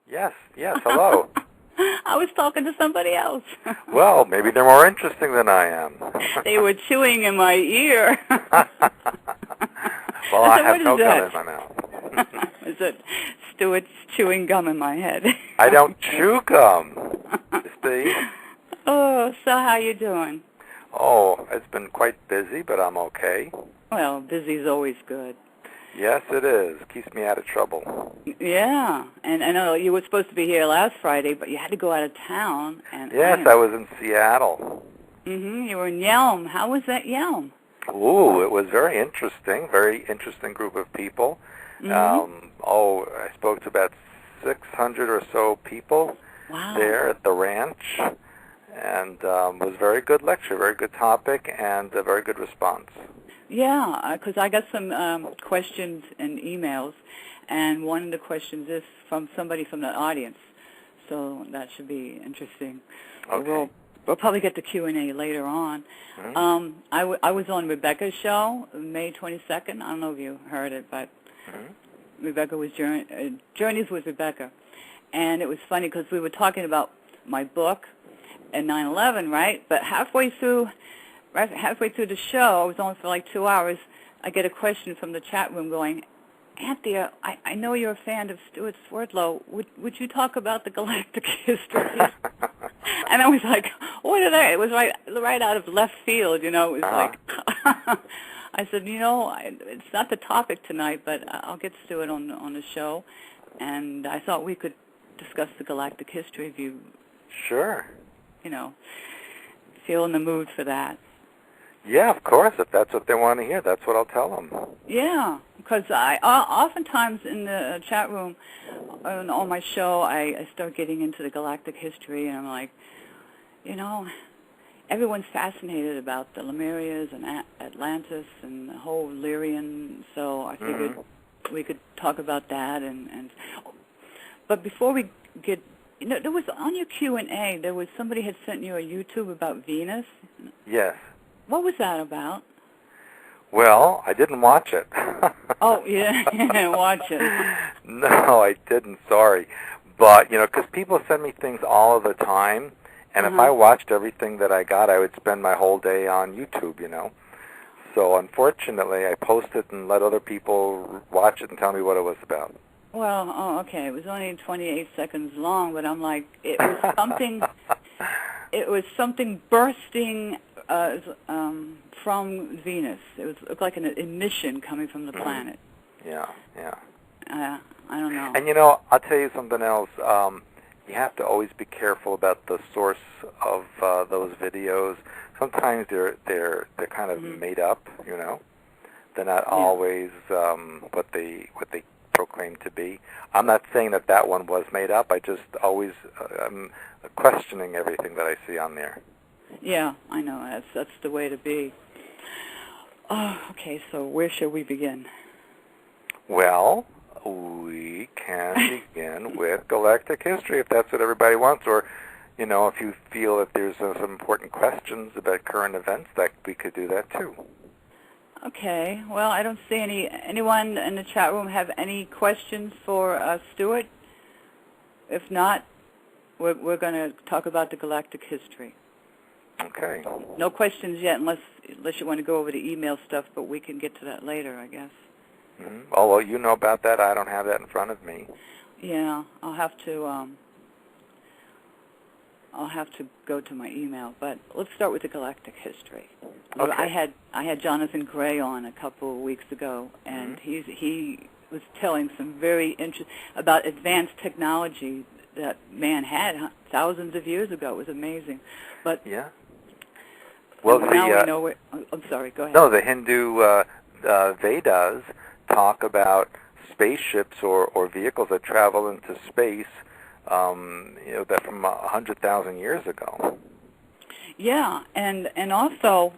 Yes, hello. I was talking to somebody else. Well, maybe they're more interesting than I am. They were chewing in my ear. Well, I have no gum in my mouth. Is it Stewart's chewing gum in my head? I don't chew gum. See? Oh, so how you doing? Oh, it's been quite busy, but I'm okay. Well, busy's always good. Yes, it is. Keeps me out of trouble. Yeah, and I know you were supposed to be here last Friday, but you had to go out of town. And yes, I was in Seattle. You were in Yelm. How was that Yelm? Ooh, it was very interesting group of people. I spoke to about 600 or so people there at the ranch, and was a very good lecture, very good topic, and a very good response. Yeah, because I got some questions and emails, and one of the questions is from somebody from the audience, so that should be interesting. Okay. We'll probably get the Q&A later on. I was on Rebecca's show, May 22nd. I don't know if you heard it, but Rebecca was Journeys with Rebecca. And it was funny because we were talking about my book and 9/11, right? But halfway through the show, I was on for like 2 hours, I get a question from the chat room going, Anthea, I know you're a fan of STEWART SWERDLOW. Would you talk about the galactic history? And I was like, what did I? It was right out of left field, you know. It was like, I said, it's not the topic tonight, but I'll get Stewart on the show. And I thought we could discuss the galactic history if you, sure, feel in the mood for that. Yeah, of course. If that's what they want to hear, that's what I'll tell them. Yeah, because I oftentimes in the chat room on my show, I start getting into the galactic history, and I'm like, everyone's fascinated about the Lemurians and Atlantis and the whole Lyran, so I figured we could talk about that. But before we get, there was on your Q&A, there was somebody had sent you a YouTube about Venus. Yes. What was that about? Well, I didn't watch it. Oh, yeah, you didn't watch it. No, I didn't, sorry. But, because people send me things all of the time, and if I watched everything that I got, I would spend my whole day on YouTube, So, unfortunately, I posted and let other people watch it and tell me what it was about. Well, okay, it was only 28 seconds long, but I'm like, it was something, bursting from Venus. It looked like an emission coming from the planet. Yeah. I don't know. And I'll tell you something else. You have to always be careful about the source of those videos. Sometimes they're kind of made up. They're not always what they proclaim to be. I'm not saying that one was made up. I just always am questioning everything that I see on there. Yeah, I know. That's the way to be. Oh, okay, so where shall we begin? Well, we can begin with galactic history if that's what everybody wants, or, if you feel that there's some important questions about current events, that we could do that too. Okay, well, I don't see anyone in the chat room have any questions for Stewart. If not, we're going to talk about the galactic history. Okay. No questions yet, unless you want to go over the email stuff, but we can get to that later, I guess. Oh, well, you know about that. I don't have that in front of me. Yeah, I'll have to go to my email, but let's start with the galactic history. Okay. I had Jonathan Gray on a couple of weeks ago, and he was telling some very interesting about advanced technology that man had thousands of years ago. It was amazing, but yeah. Well, now we know. I'm sorry. Go ahead. No, the Hindu Vedas talk about spaceships or vehicles that travel into space. That from 100,000 years ago. Yeah, and also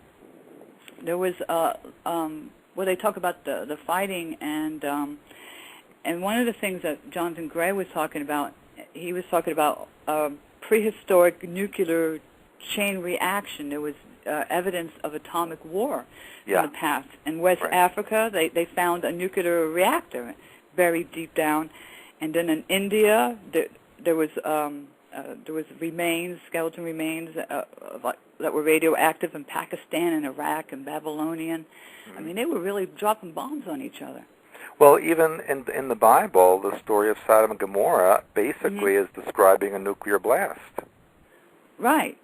there was where they talk about the fighting, and one of the things that Jonathan Gray was talking about, he was talking about prehistoric nuclear chain reaction. There was evidence of atomic war in the past. In West Africa, they found a nuclear reactor buried deep down. And then in India, there was remains, skeleton remains that were radioactive in Pakistan and Iraq and Babylonian. I mean, they were really dropping bombs on each other. Well, even in the Bible, the story of Sodom and Gomorrah basically is describing a nuclear blast. Right.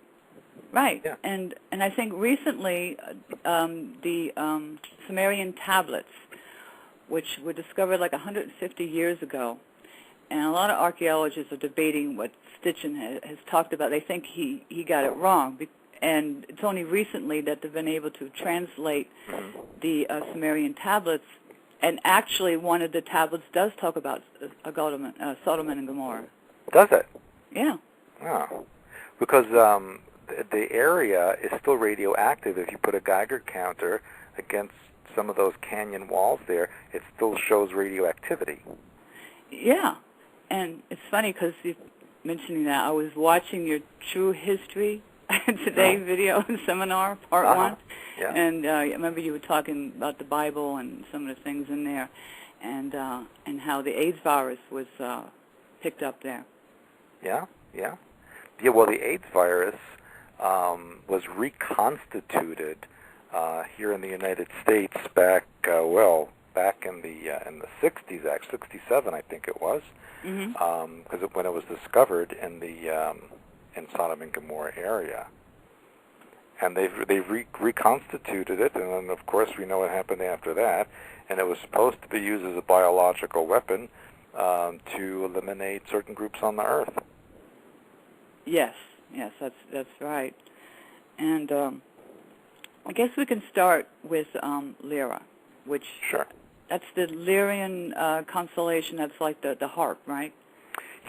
Yeah. And I think recently the Sumerian tablets, which were discovered like 150 years ago, and a lot of archaeologists are debating what Stitchin has talked about. They think he got it wrong, and it's only recently that they've been able to translate the Sumerian tablets, and actually one of the tablets does talk about Sodom and Gomorrah. Does it? Yeah. Oh. Because the area is still radioactive. If you put a Geiger counter against some of those canyon walls there, it still shows radioactivity. Yeah. And it's funny because you're mentioning that. I was watching your True History Today video seminar, part one. Yeah. And I remember you were talking about the Bible and some of the things in there, and how the AIDS virus was picked up there. Yeah. Well, the AIDS virus was reconstituted here in the United States back in the 60s, actually 67, I think it was, because when it was discovered in the in Sodom and Gomorrah area, and they've reconstituted it, and then of course we know what happened after that, and it was supposed to be used as a biological weapon to eliminate certain groups on the Earth. Yes, that's right. And I guess we can start with Lyra, which that's the Lyran constellation. That's like the harp, right?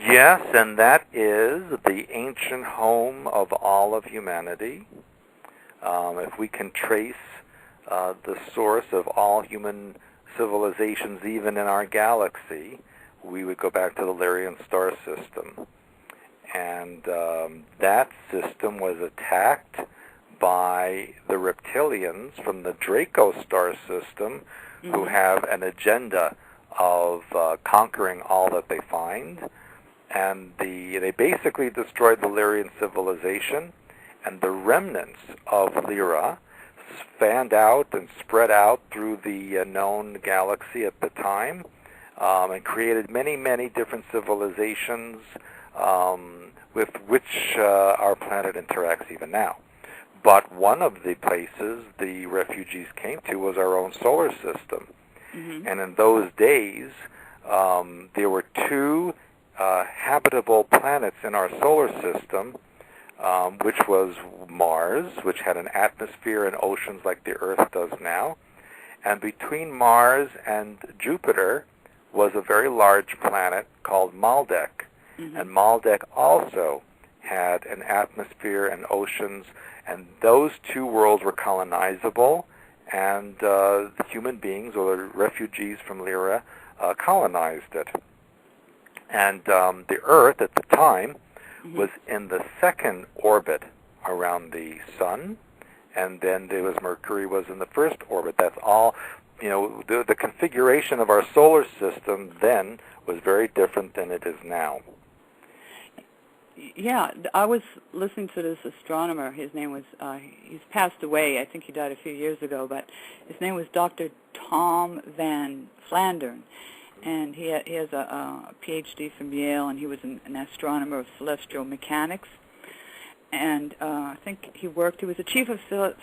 Yes, and that is the ancient home of all of humanity. If we can trace the source of all human civilizations, even in our galaxy, we would go back to the Lyran star system. And that system was attacked by the Reptilians from the Draco star system, who have an agenda of conquering all that they find. And they basically destroyed the Lyrian civilization, and the remnants of Lyra fanned out and spread out through the known galaxy at the time, and created many, many different civilizations with which our planet interacts even now. But one of the places the refugees came to was our own solar system. And in those days, there were two habitable planets in our solar system, which was Mars, which had an atmosphere and oceans like the Earth does now. And between Mars and Jupiter was a very large planet called Maldek. And Maldek also had an atmosphere and oceans, and those two worlds were colonizable, and the human beings, or the refugees from Lyra, colonized it. And the Earth at the time was in the second orbit around the Sun, and then there was Mercury was in the first orbit. That's all. The configuration of our solar system then was very different than it is now. Yeah, I was listening to this astronomer. His name was, he's passed away. I think he died a few years ago, but his name was Dr. Tom Van Flandern. And he has a PhD from Yale, and he was an astronomer of celestial mechanics. And I think he was the chief of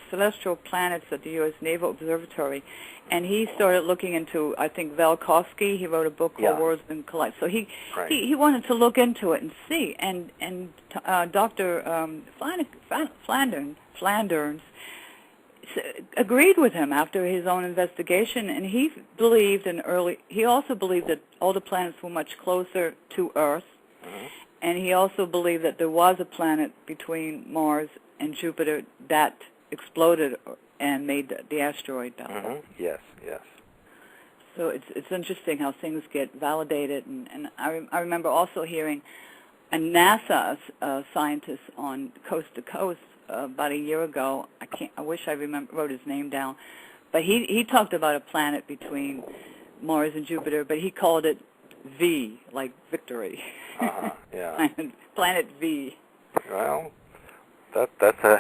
celestial planets at the U.S. Naval Observatory. And he started looking into, I think, Velikovsky. He wrote a book called Worlds Been Collide. So he wanted to look into it and see. And Dr. Flanders agreed with him after his own investigation, and he also believed that all the planets were much closer to Earth, and he also believed that there was a planet between Mars and Jupiter that exploded and made the asteroid belt. Yes. So it's interesting how things get validated, and I remember also hearing a NASA scientist on Coast to Coast about a year ago. I wish I wrote his name down, but he talked about a planet between Mars and Jupiter, but he called it V, like victory. Yeah. Planet V. Well, that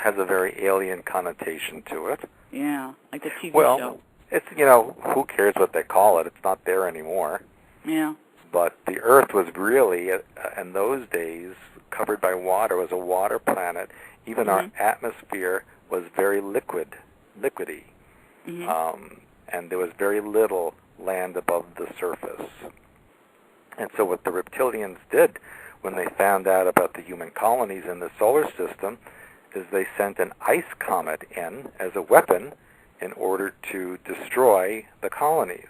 has a very alien connotation to it. Yeah, like the TV well, show. It's, who cares what they call it? It's not there anymore. Yeah. But the Earth was really, in those days, covered by water, was a water planet. Even our atmosphere was very liquidy. And there was very little land above the surface. And so what the reptilians did when they found out about the human colonies in the solar system is they sent an ice comet in as a weapon in order to destroy the colonies.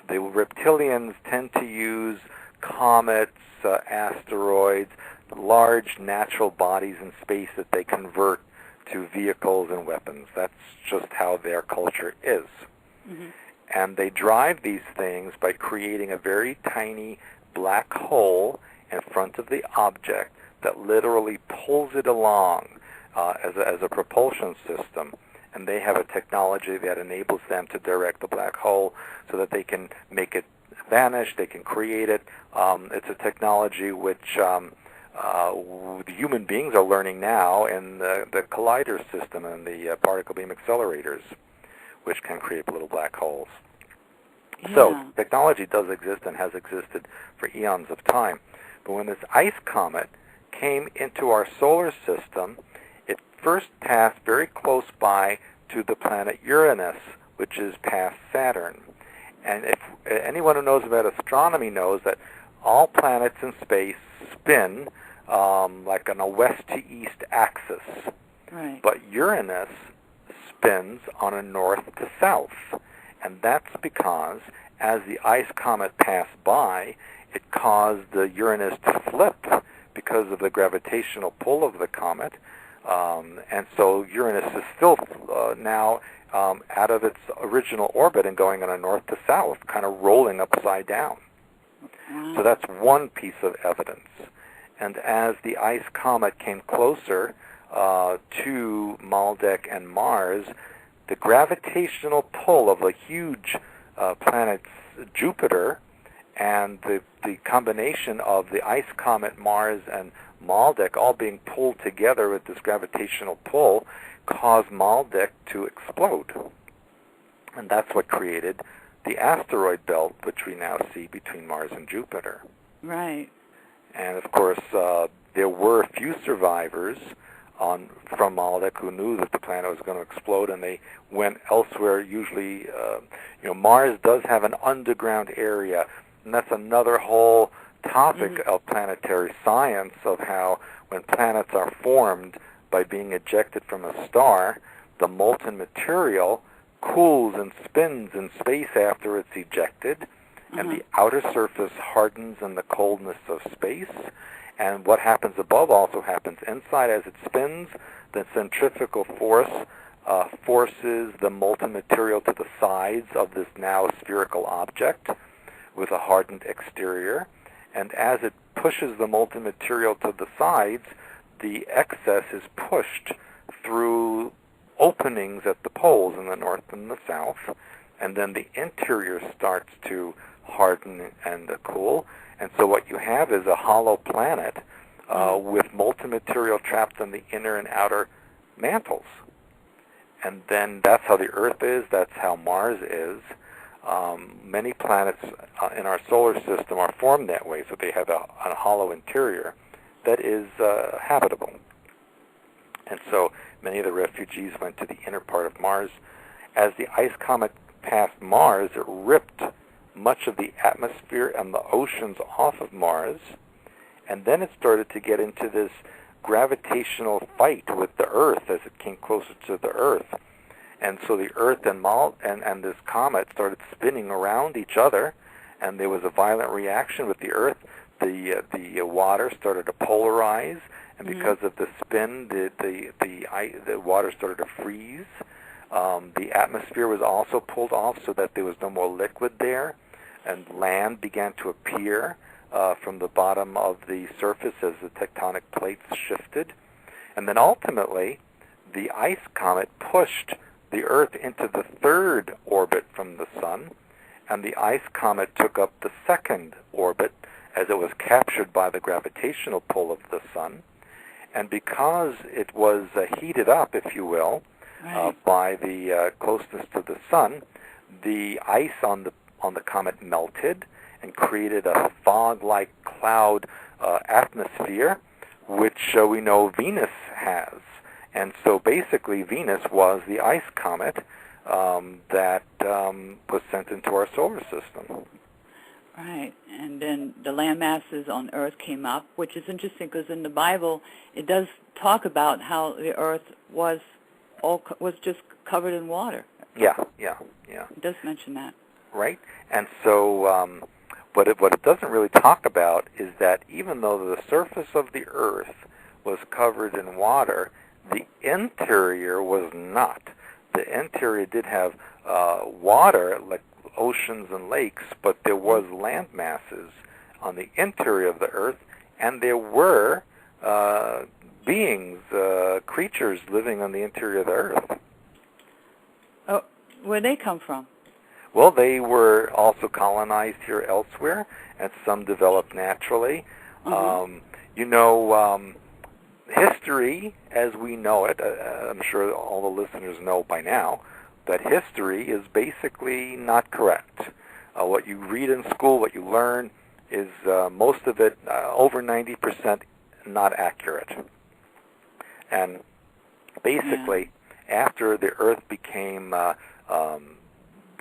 The reptilians tend to use comets, asteroids, large natural bodies in space that they convert to vehicles and weapons. That's just how their culture is. And they drive these things by creating a very tiny black hole in front of the object that literally pulls it along as a propulsion system. And they have a technology that enables them to direct the black hole so that they can make it vanish, they can create it. It's a technology which the human beings are learning now in the collider system and the particle beam accelerators, which can create little black holes. Yeah. So technology does exist and has existed for eons of time. But when this ice comet came into our solar system, it first passed very close by to the planet Uranus, which is past Saturn. And if anyone who knows about astronomy knows that all planets in space spin like on a west to east axis. Right. But Uranus spins on a north to south. And that's because as the ice comet passed by, it caused the Uranus to flip because of the gravitational pull of the comet. And so Uranus is still now out of its original orbit and going on a north to south, kind of rolling upside down. Wow. So that's one piece of evidence. And as the ice comet came closer to Maldek and Mars, the gravitational pull of a huge planet Jupiter and the combination of the ice comet Mars and Maldek all being pulled together with this gravitational pull caused Maldek to explode. And that's what created the asteroid belt, which we now see between Mars and Jupiter. Right. And of course, there were a few survivors from Maldek who knew that the planet was going to explode, and they went elsewhere. Usually, Mars does have an underground area, and that's another whole topic of planetary science, of how when planets are formed by being ejected from a star, the molten material cools and spins in space after it's ejected, and the outer surface hardens in the coldness of space. And what happens above also happens inside as it spins. The centrifugal force forces the molten material to the sides of this now spherical object with a hardened exterior. And as it pushes the molten material to the sides, the excess is pushed through openings at the poles in the north and the south. And then the interior starts to harden and cool. And so what you have is a hollow planet with molten material trapped in the inner and outer mantles. And then that's how the Earth is, that's how Mars is. Many planets in our solar system are formed that way, so they have a hollow interior that is habitable. And so many of the refugees went to the inner part of Mars. As the ice comet passed Mars, it ripped much of the atmosphere and the oceans off of Mars, and then it started to get into this gravitational fight with the Earth as it came closer to the Earth. And so the Earth and this comet started spinning around each other, and there was a violent reaction with the Earth. The water started to polarize, and because of the spin, the water started to freeze. The atmosphere was also pulled off so that there was no more liquid there, and land began to appear from the bottom of the surface as the tectonic plates shifted. And then ultimately, the ice comet pushed the Earth into the third orbit from the Sun, and the ice comet took up the second orbit as it was captured by the gravitational pull of the sun. And because it was heated up, if you will, by the closeness to the sun, the ice on the comet melted and created a fog-like cloud atmosphere, which we know Venus has. And so basically Venus was the ice comet that was sent into our solar system. Right, and then the land masses on Earth came up, which is interesting because in the Bible it does talk about how the Earth was just covered in water. Yeah. It does mention that. Right, and so what it doesn't really talk about is that even though the surface of the Earth was covered in water, the interior was not. The interior did have water, like oceans and lakes, but there was land masses on the interior of the Earth, and there were beings, creatures living on the interior of the Earth. Oh, where'd they come from? Well, they were also colonized here elsewhere, and some developed naturally. History, as we know it, I'm sure all the listeners know by now, that history is basically not correct. What you read in school, what you learn, is most of it, over 90%, not accurate. And basically, after the Earth became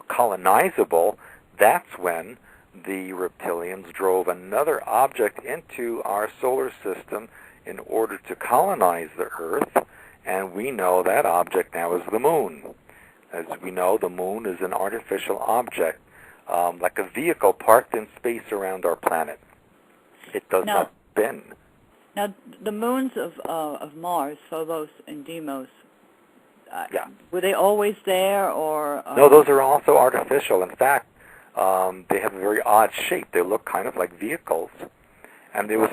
colonizable, that's when the reptilians drove another object into our solar system in order to colonize the Earth, and we know that object now is the moon. As we know, the moon is an artificial object, like a vehicle parked in space around our planet. It does not spin. Now, the moons of Mars, Phobos and Deimos, were they always there, or? No, those are also artificial. In fact, they have a very odd shape. They look kind of like vehicles. And there was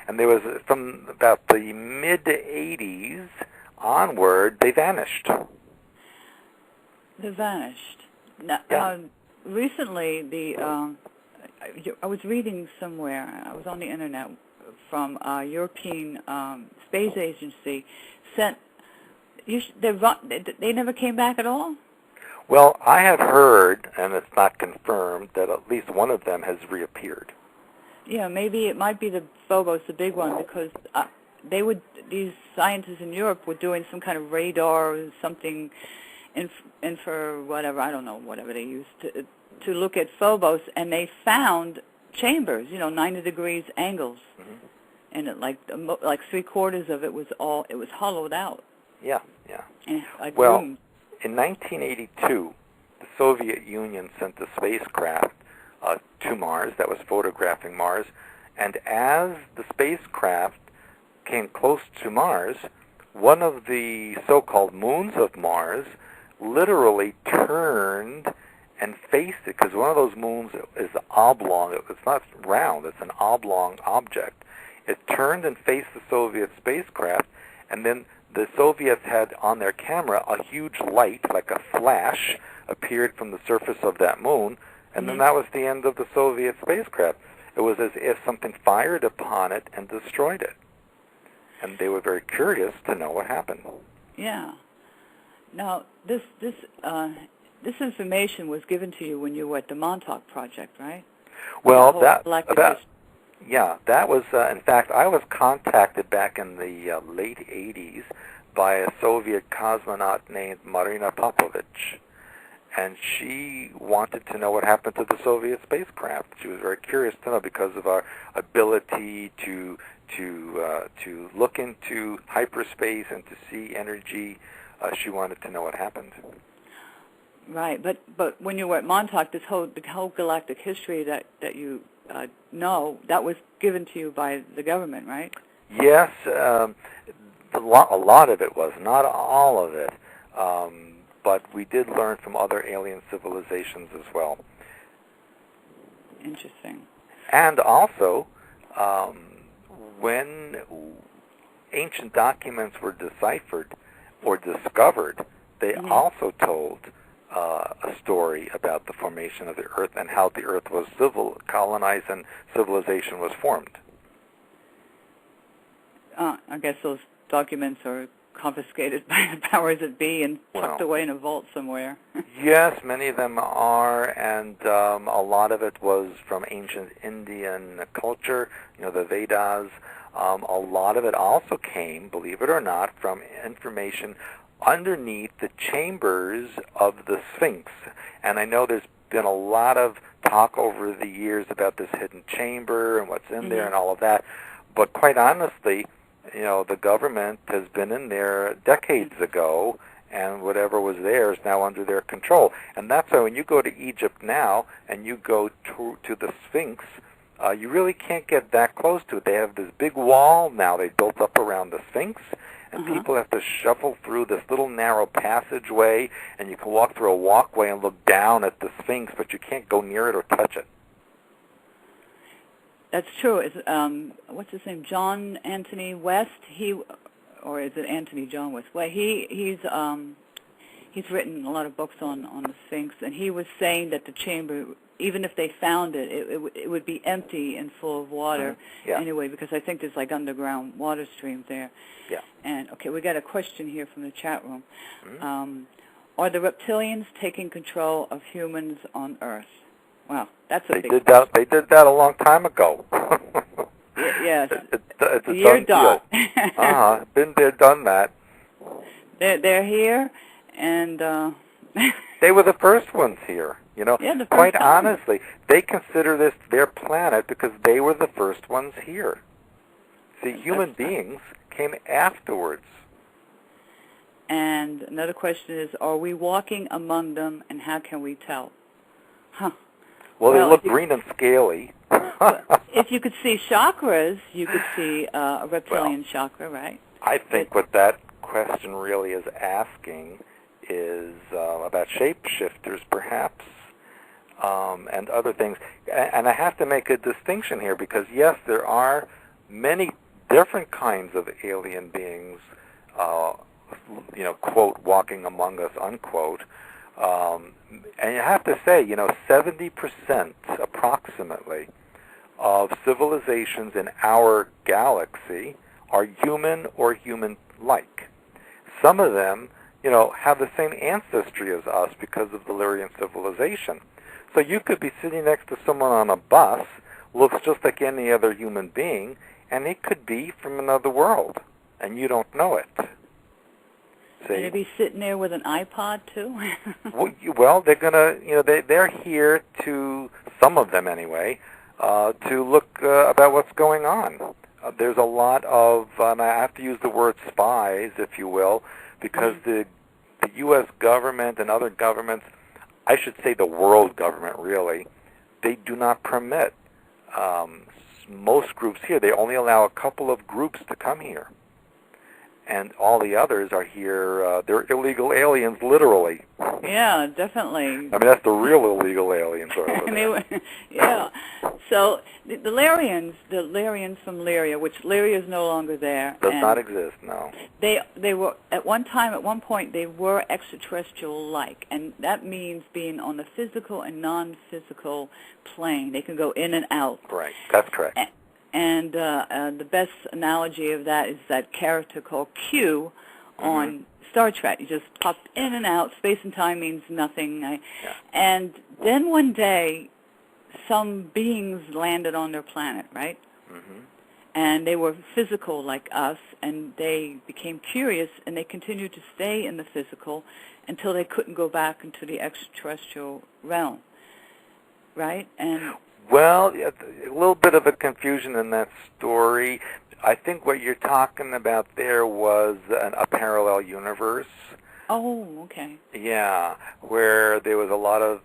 and there was, from about the mid-'80s onward, they vanished. They vanished. Now, recently, I was reading somewhere, I was on the internet, from a European Space Agency, they never came back at all? Well, I have heard, and it's not confirmed, that at least one of them has reappeared. Yeah, maybe it might be the Phobos, the big one, because these scientists in Europe were doing some kind of radar or something, for whatever, I don't know, whatever they used to look at Phobos, and they found chambers, 90 degrees angles, and like 3/4 of it was hollowed out. Yeah. Like well, rooms. In 1982, the Soviet Union sent a spacecraft to Mars that was photographing Mars, and as the spacecraft came close to Mars, one of the so-called moons of Mars literally turned and faced it, because one of those moons is oblong. It's not round. It's an oblong object. It turned and faced the Soviet spacecraft, and then the Soviets had on their camera a huge light, like a flash, appeared from the surface of that moon, and then that was the end of the Soviet spacecraft. It was as if something fired upon it and destroyed it. And they were very curious to know what happened. Yeah. Now, this information was given to you when you were at the Montauk Project, right? Well, that was, in fact, I was contacted back in the late 80s by a Soviet cosmonaut named Marina Popovich, and she wanted to know what happened to the Soviet spacecraft. She was very curious to know because of our ability to look into hyperspace and to see energy. She wanted to know what happened. Right, but when you were at Montauk, the whole galactic history that you know, that was given to you by the government, right? Yes, a lot of it was, not all of it, but we did learn from other alien civilizations as well. Interesting. And also, when ancient documents were deciphered or discovered, they also told a story about the formation of the Earth and how the Earth was colonized and civilization was formed. I guess those documents are confiscated by the powers that be and tucked away in a vault somewhere. Yes, many of them are, and a lot of it was from ancient Indian culture, the Vedas. A lot of it also came, believe it or not, from information underneath the chambers of the Sphinx. And I know there's been a lot of talk over the years about this hidden chamber and what's in there and all of that. But quite honestly, the government has been in there decades ago, and whatever was there is now under their control. And that's why when you go to Egypt now and you go to the Sphinx, you really can't get that close to it. They have this big wall now they built up around the Sphinx, and people have to shuffle through this little narrow passageway, and you can walk through a walkway and look down at the Sphinx, but you can't go near it or touch it. That's true. What's his name? John Anthony West. Or is it Anthony John West? Well, he's written a lot of books on the Sphinx, and he was saying that the chamber, even if they found it, it would be empty and full of water anyway, because I think there's like underground water streams there. Yeah. And okay, we got a question here from the chat room. Are the reptilians taking control of humans on Earth? Wow, that's a big question. They did that a long time ago. Yes. It's a Year done deal. Been there, done that. They're here, and they were the first ones here. Quite honestly, they consider this their planet because they were the first ones here. See, human beings came afterwards. And another question is, are we walking among them, and how can we tell? Well, they look green and scaly. If you could see chakras, you could see a reptilian chakra, right? I think what that question really is asking is about shapeshifters, perhaps, and other things. And I have to make a distinction here because, yes, there are many different kinds of alien beings, quote, walking among us, unquote. And you have to say, 70% approximately of civilizations in our galaxy are human or human-like. Some of them, have the same ancestry as us because of the Lyran civilization. So you could be sitting next to someone on a bus, looks just like any other human being, and it could be from another world, and you don't know it. See? And be sitting there with an iPod too. Well, they're gonna, they're here to, some of them anyway, to look about what's going on. There's a lot of, and I have to use the word spies, if you will, because the U.S. government and other governments, I should say the world government really, they do not permit most groups here. They only allow a couple of groups to come here. And all the others are here, they're illegal aliens, literally. Yeah, definitely. I mean, that's the real illegal aliens over there. Yeah. So the Lyrians from Lyria, which Lyria is no longer there. Does not exist, no. They were, at one point, they were extraterrestrial-like, and that means being on the physical and non-physical plane. They can go in and out. Right, that's correct. And the best analogy of that is that character called Q on Star Trek. You just pop in and out. Space and time means nothing. And then one day, some beings landed on their planet, right? And they were physical like us, and they became curious, and they continued to stay in the physical until they couldn't go back into the extraterrestrial realm, right? And well, a little bit of a confusion in that story. I think what you're talking about there was a parallel universe. Oh, okay. Yeah, where there was a lot of,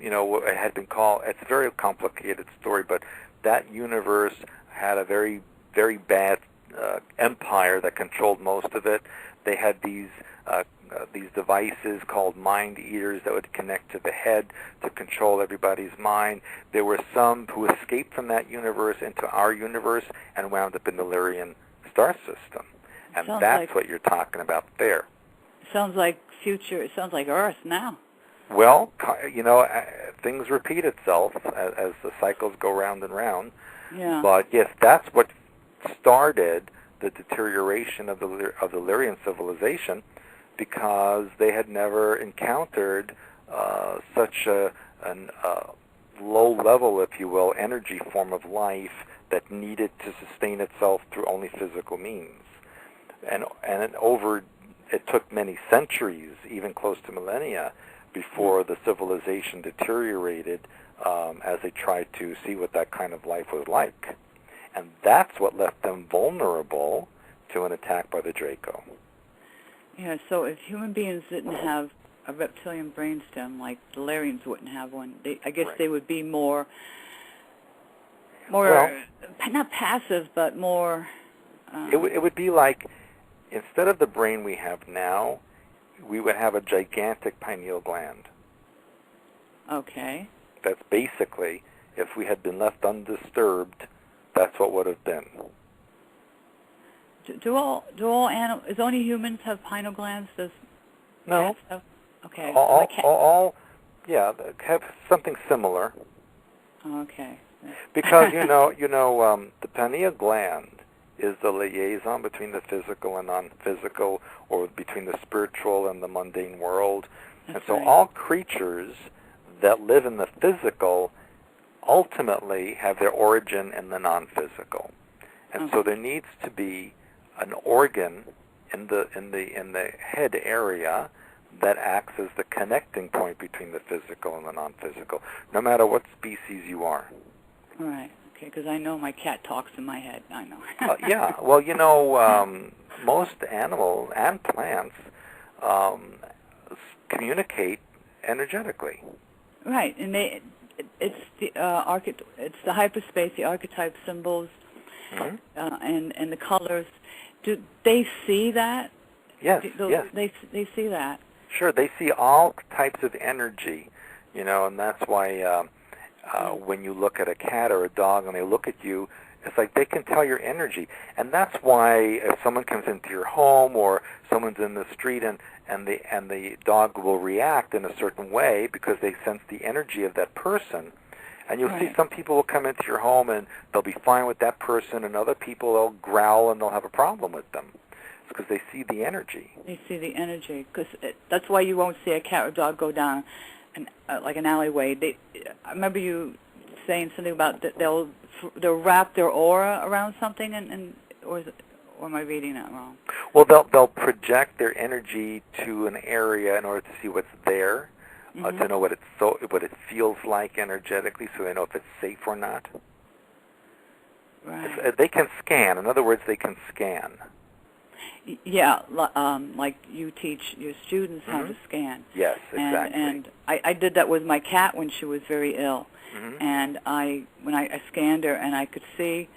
it had been called, it's a very complicated story, but that universe had a very, very bad empire that controlled most of it. They had these devices called mind eaters that would connect to the head to control everybody's mind. There were some who escaped from that universe into our universe and wound up in the Lyrian star system. And that's what you're talking about there. Sounds like future. It sounds like Earth now. Well, things repeat itself as the cycles go round and round. Yeah. But yes, that's what started the deterioration of the Lyrian civilization, because they had never encountered such a low level, if you will, energy form of life that needed to sustain itself through only physical means. And it took many centuries, even close to millennia, before the civilization deteriorated as they tried to see what that kind of life was like. And that's what left them vulnerable to an attack by the Draco. Yeah, so if human beings didn't have a reptilian brainstem, like the Lyrians wouldn't have one, I guess Right. they would be more, Well, not passive, but more... it would be like, instead of the brain we have now, we would have a gigantic pineal gland. Okay. That's basically, if we had been left undisturbed, that's what would have been. Do all animals, is only humans have pineal glands? Does No. cats have? Okay. All, yeah, have something similar. Okay. Because, the pineal gland is the liaison between the physical and non-physical, or between the spiritual and the mundane world. That's And so right. all creatures that live in the physical ultimately have their origin in the non-physical. And so there needs to be an organ in the head area that acts as the connecting point between the physical and the non-physical, no matter what species you are. Right. Okay, because I know my cat talks in my head. I know. Yeah. Well, most animals and plants communicate energetically. Right, and it's the hyperspace, the archetype symbols, and the colors. Do they see that? Yes. Yes. They see that. Sure. They see all types of energy, and that's why when you look at a cat or a dog and they look at you, it's like they can tell your energy. And that's why if someone comes into your home or someone's in the street and the dog will react in a certain way because they sense the energy of that person. And you'll see some people will come into your home and they'll be fine with that person, and other people they'll growl and they'll have a problem with them. It's because they see the energy. They see the energy, because that's why you won't see a cat or dog go down like an alleyway. I remember you saying something about that they'll wrap their aura around something, or am I reading that wrong? Well, they'll project their energy to an area in order to see what's there, to know what it feels like energetically, so they know if it's safe or not. Right. They can scan. In other words, they can scan. Yeah, like you teach your students how to scan. Yes, exactly. And I did that with my cat when she was very ill. And when I scanned her, and I could see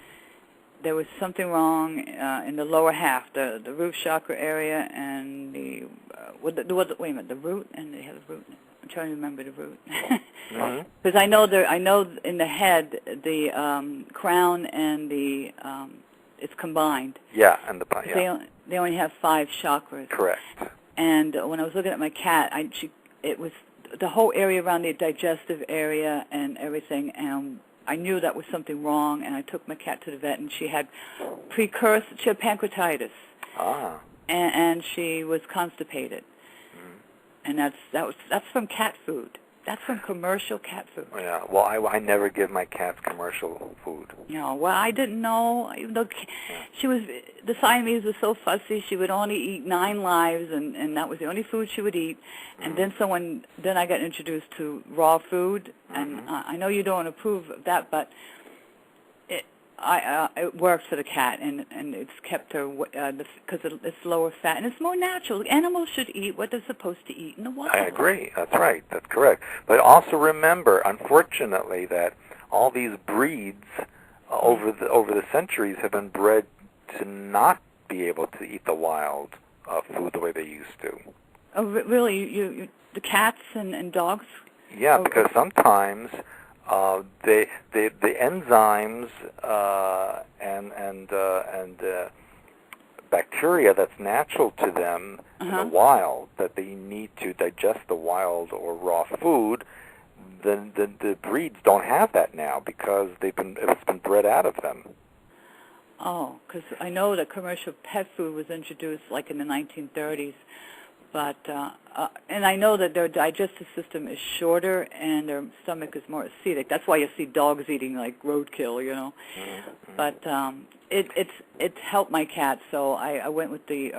there was something wrong in the lower half, the root chakra area, and the wait a minute, the root, and they have the root. I'm trying to remember the root, because I know in the head the crown and the it's combined. Yeah, and the They only have 5 chakras. Correct. And when I was looking at my cat, it was the whole area around the digestive area and everything, and I knew that was something wrong, and I took my cat to the vet, and she had pancreatitis. And she was constipated. And that's from cat food. That's from commercial cat food. Yeah, well, I never give my cats commercial food. No, well, I didn't know. Even though the Siamese was so fussy, she would only eat 9 lives, and that was the only food she would eat. And then I got introduced to raw food, and I know you don't approve of that, but it works for the cat, and it's kept her because it's lower fat, and it's more natural. Animals should eat what they're supposed to eat in the wild. I agree. That's right. That's correct. But also remember, unfortunately, that all these breeds over the centuries have been bred to not be able to eat the wild food the way they used to. Oh, really? You the cats and dogs? Yeah, because sometimes the enzymes and bacteria that's natural to them in the wild, that they need to digest the wild or raw food, then the breeds don't have that now because it's been bred out of them. Oh, because I know that commercial pet food was introduced like in the 1930s, but and I know that their digestive system is shorter and their stomach is more acidic. That's why you see dogs eating like roadkill, you know. Mm-hmm. But it's helped my cat, so I went with the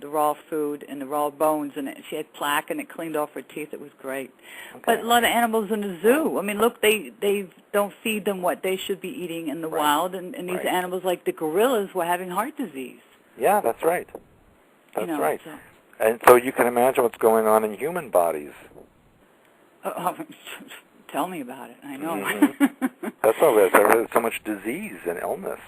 raw food and the raw bones, and she had plaque, and it cleaned off her teeth. It was great. Okay. But a lot of animals in the zoo, I mean, look, they don't feed them what they should be eating in the wild, and these animals like the gorillas were having heart disease. Yeah, that's right. That's right. So. And so you can imagine what's going on in human bodies. Tell me about it. I know. Mm-hmm. That's all it is. There's so much disease and illness.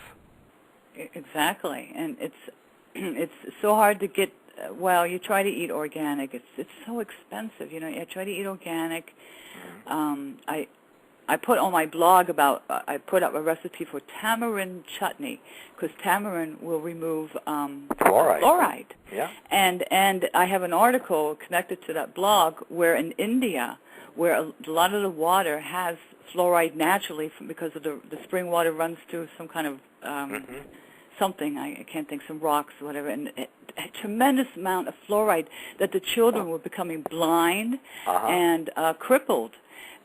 Exactly, and it's so hard to get. Well, you try to eat organic. It's so expensive. You know, I try to eat organic. Mm-hmm. I put on my blog about. I put up a recipe for tamarind chutney because tamarind will remove fluoride. Yeah. And I have an article connected to that blog where in India, where a lot of the water has fluoride naturally because of the spring water runs through some kind of something, I can't think, some rocks or whatever, and a tremendous amount of fluoride that the children were becoming blind and crippled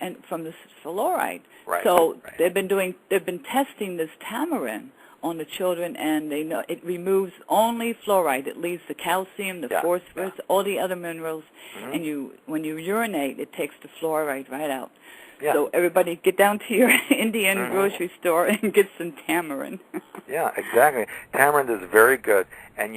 and from this fluoride. Right. So they've been testing this tamarind on the children, and they know it removes only fluoride. It leaves the calcium, the phosphorus, all the other minerals, and when you urinate, it takes the fluoride right out. Yeah. So everybody get down to your Indian grocery store and get some tamarind. Yeah, exactly. Tamarind is very good, and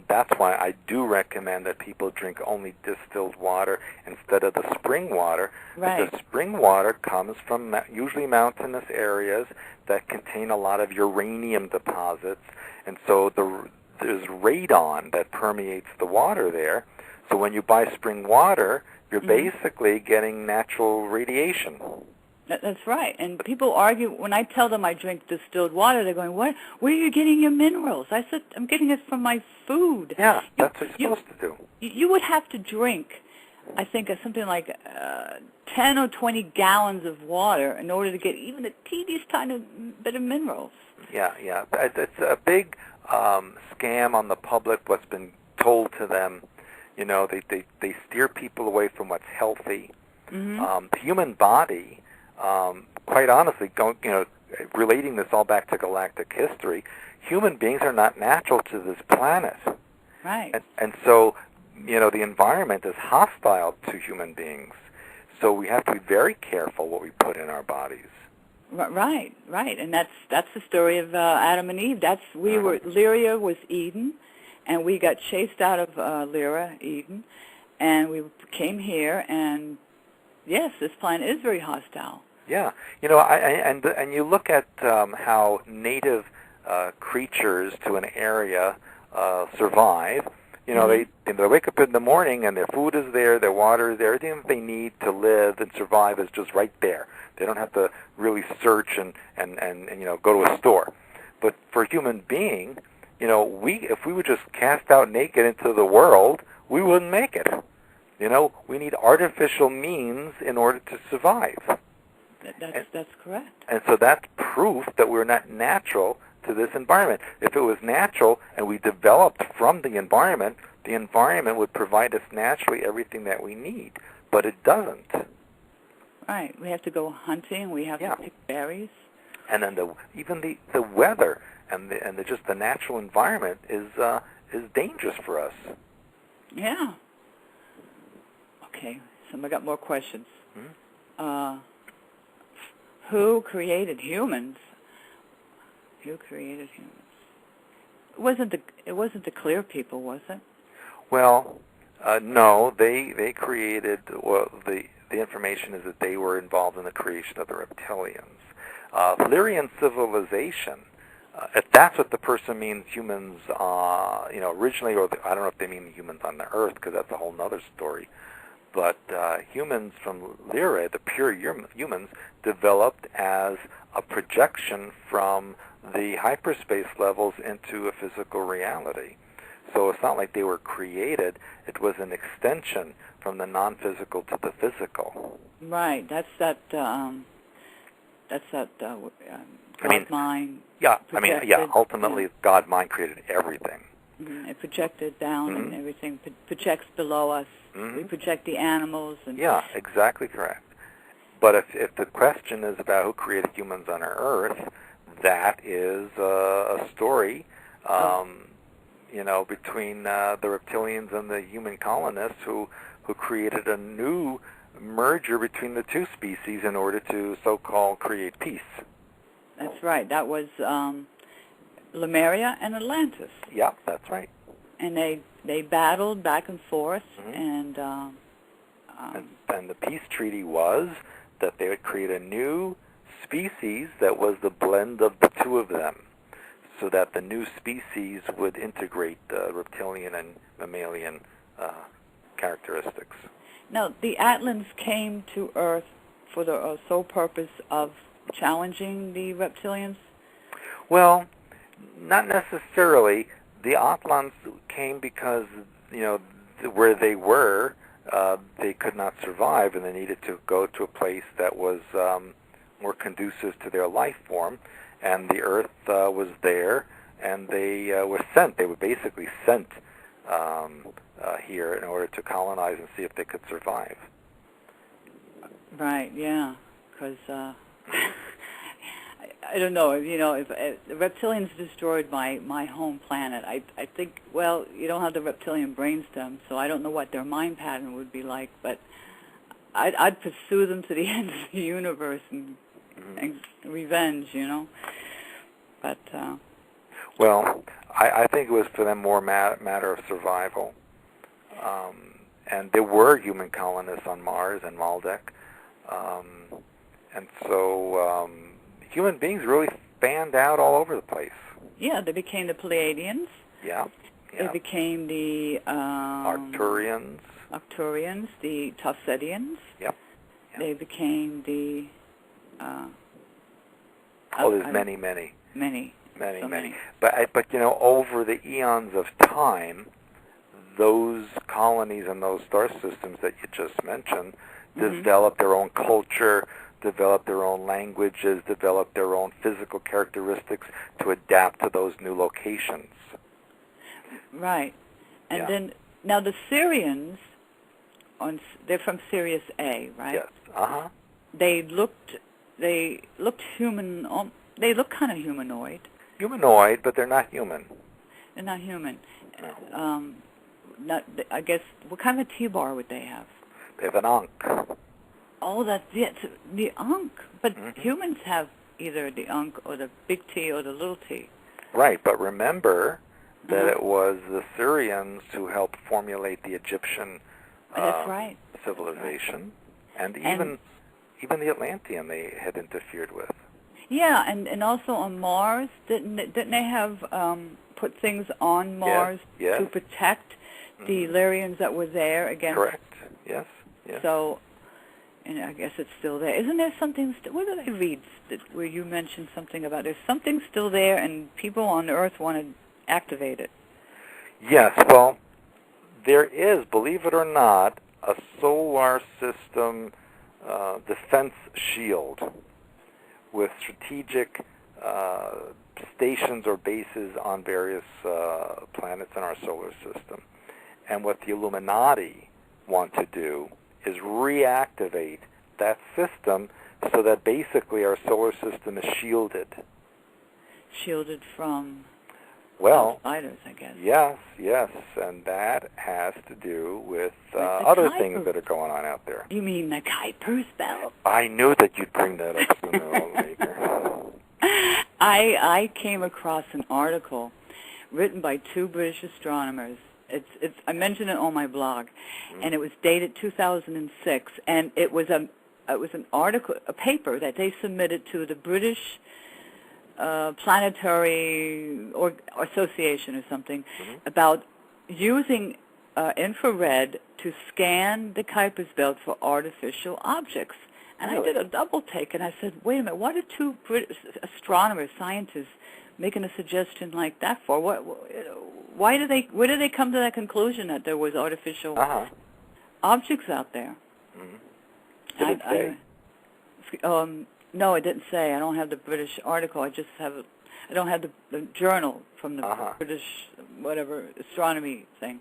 that's why I do recommend that people drink only distilled water instead of the spring water. Right. Because spring water comes from usually mountainous areas that contain a lot of uranium deposits, and so there's radon that permeates the water there. So when you buy spring water, you're basically getting natural radiation. That's right. And people argue, when I tell them I drink distilled water, they're going, "What? Where are you getting your minerals?" I said, "I'm getting it from my food." Yeah, that's what you're supposed to do. You would have to drink, I think, something like 10 or 20 gallons of water in order to get even the teeniest tiny bit of minerals. Yeah. It's a big scam on the public, what's been told to them. You know, they steer people away from what's healthy. The human body, quite honestly, relating this all back to galactic history, human beings are not natural to this planet. Right. And so, the environment is hostile to human beings. So we have to be very careful what we put in our bodies. Right. And that's the story of Adam and Eve. Lyra was Eden. And we got chased out of Lyra, Eden, and we came here, and yes, this planet is very hostile. Yeah, and you look at how native creatures to an area survive. They wake up in the morning and their food is there, their water is there, everything that they need to live and survive is just right there. They don't have to really search and go to a store. But for a human being, if we were just cast out naked into the world, we wouldn't make it. We need artificial means in order to survive. That's correct. And so that's proof that we're not natural to this environment. If it was natural and we developed from the environment would provide us naturally everything that we need. But it doesn't. Right. We have to go hunting. We have to pick berries. And then even the weather and just the natural environment is dangerous for us. Yeah. Okay. So I got more questions. Who created humans? Who created humans? It wasn't the clear people, was it? Well, no. They created. Well, the information is that they were involved in the creation of the Reptilians. Lyrian civilization. If that's what the person means, humans, originally, or I don't know if they mean humans on the Earth, because that's a whole other story. But humans from Lyra, the pure humans, developed as a projection from the hyperspace levels into a physical reality. So it's not like they were created. It was an extension from the non-physical to the physical. Right. That's that God mind. Yeah. Projected, Ultimately, God mind created everything. Mm-hmm. It projected down, and everything projects below us. We project the animals. And yeah, exactly correct. But if the question is about who created humans on our Earth, that is a story, between the reptilians and the human colonists who created a new merger between the two species in order to so-called create peace. That's right. That was Lemuria and Atlantis. Yeah, that's right. And they battled back and forth, and the peace treaty was that they would create a new species that was the blend of the two of them, so that the new species would integrate reptilian and mammalian characteristics. Now, the Atlantis came to Earth for the sole purpose of challenging the reptilians? Well, not necessarily. The Atlantis came because, where they were, they could not survive, and they needed to go to a place that was more conducive to their life form. And the Earth was there, and they were sent. They were basically sent here in order to colonize and see if they could survive. Right, yeah, because I don't know, if the reptilians destroyed my home planet, I think, well, you don't have the reptilian brainstem, so I don't know what their mind pattern would be like, but I'd pursue them to the end of the universe and revenge, But well, I think it was for them more matter of survival. And there were human colonists on Mars and Maldek. And so human beings really fanned out all over the place. Yeah, they became the Pleiadians. Yeah. They became the Arcturians, the Toxicity. Yep. They became the there's many. But over the eons of time, those colonies and those star systems that you just mentioned developed their own culture, developed their own languages, developed their own physical characteristics to adapt to those new locations. Right. And then, now the Syrians, they're from Sirius A, right? Yes. Uh-huh. They looked human, they look kind of humanoid. Humanoid, but they're not human. They're not human. No. I guess, what kind of a T-bar would they have? They have an Ankh. Oh, that's it, the Ankh. But humans have either the Ankh or the big T or the little T. Right, but remember that it was the Syrians who helped formulate the Egyptian that's right. civilization, and even the Atlantean they had interfered with. Yeah, and also on Mars, didn't they have put things on Mars to protect the Lyrians that were there against? Correct. Yes. So, and I guess it's still there. Isn't there something? Where did I read where you mentioned something about there's something still there, and people on Earth want to activate it? Yes. Well, there is, believe it or not, a solar system defense shield with strategic stations or bases on various planets in our solar system. And what the Illuminati want to do is reactivate that system so that basically our solar system is shielded. Shielded from outsiders, I guess. Yes, and that has to do with other things that are going on out there. You mean the Kuiper's belt? I knew that you'd bring that up sooner or later. I came across an article written by two British astronomers. I mentioned it on my blog, and it was dated 2006, and it was an article, a paper that they submitted to the British Planetary Association or something about using infrared to scan the Kuiper's belt for artificial objects. And Really? I did a double take, and I said, wait a minute, what are two British astronomers, scientists, making a suggestion like that for? Where did they come to that conclusion that there was artificial objects out there? Mm-hmm. Did it say? No, it didn't say. I don't have the British article. I don't have the journal from the British whatever astronomy thing.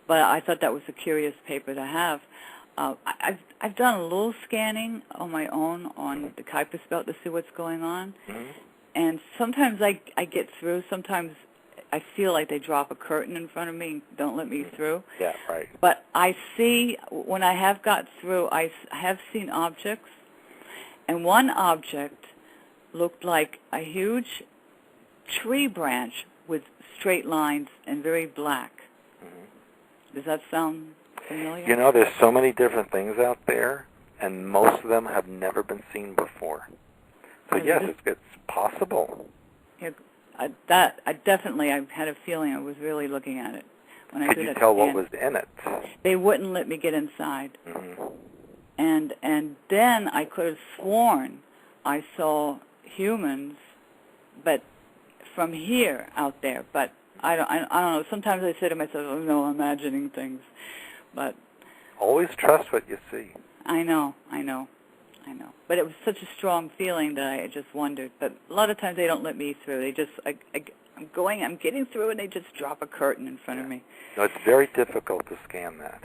But I thought that was a curious paper to have. I've done a little scanning on my own on the Kuiper belt to see what's going on, and sometimes I get through. Sometimes I feel like they drop a curtain in front of me and don't let me through. Yeah, right. But I see, when I have got through, I have seen objects, and one object looked like a huge tree branch with straight lines and very black. Does that sound familiar? You know, there's so many different things out there, and most of them have never been seen before. So yes, it's possible. Yeah, I definitely had a feeling I was really looking at it. When I Could you tell what was in it? They wouldn't let me get inside. And then I could have sworn I saw humans, but from here out there. But I don't know. Sometimes I say to myself, "Oh no, I'm imagining things," but always trust what you see. I know. But it was such a strong feeling that I just wondered. But a lot of times they don't let me through. They just I'm getting through, and they just drop a curtain in front of me. No, it's very difficult to scan that.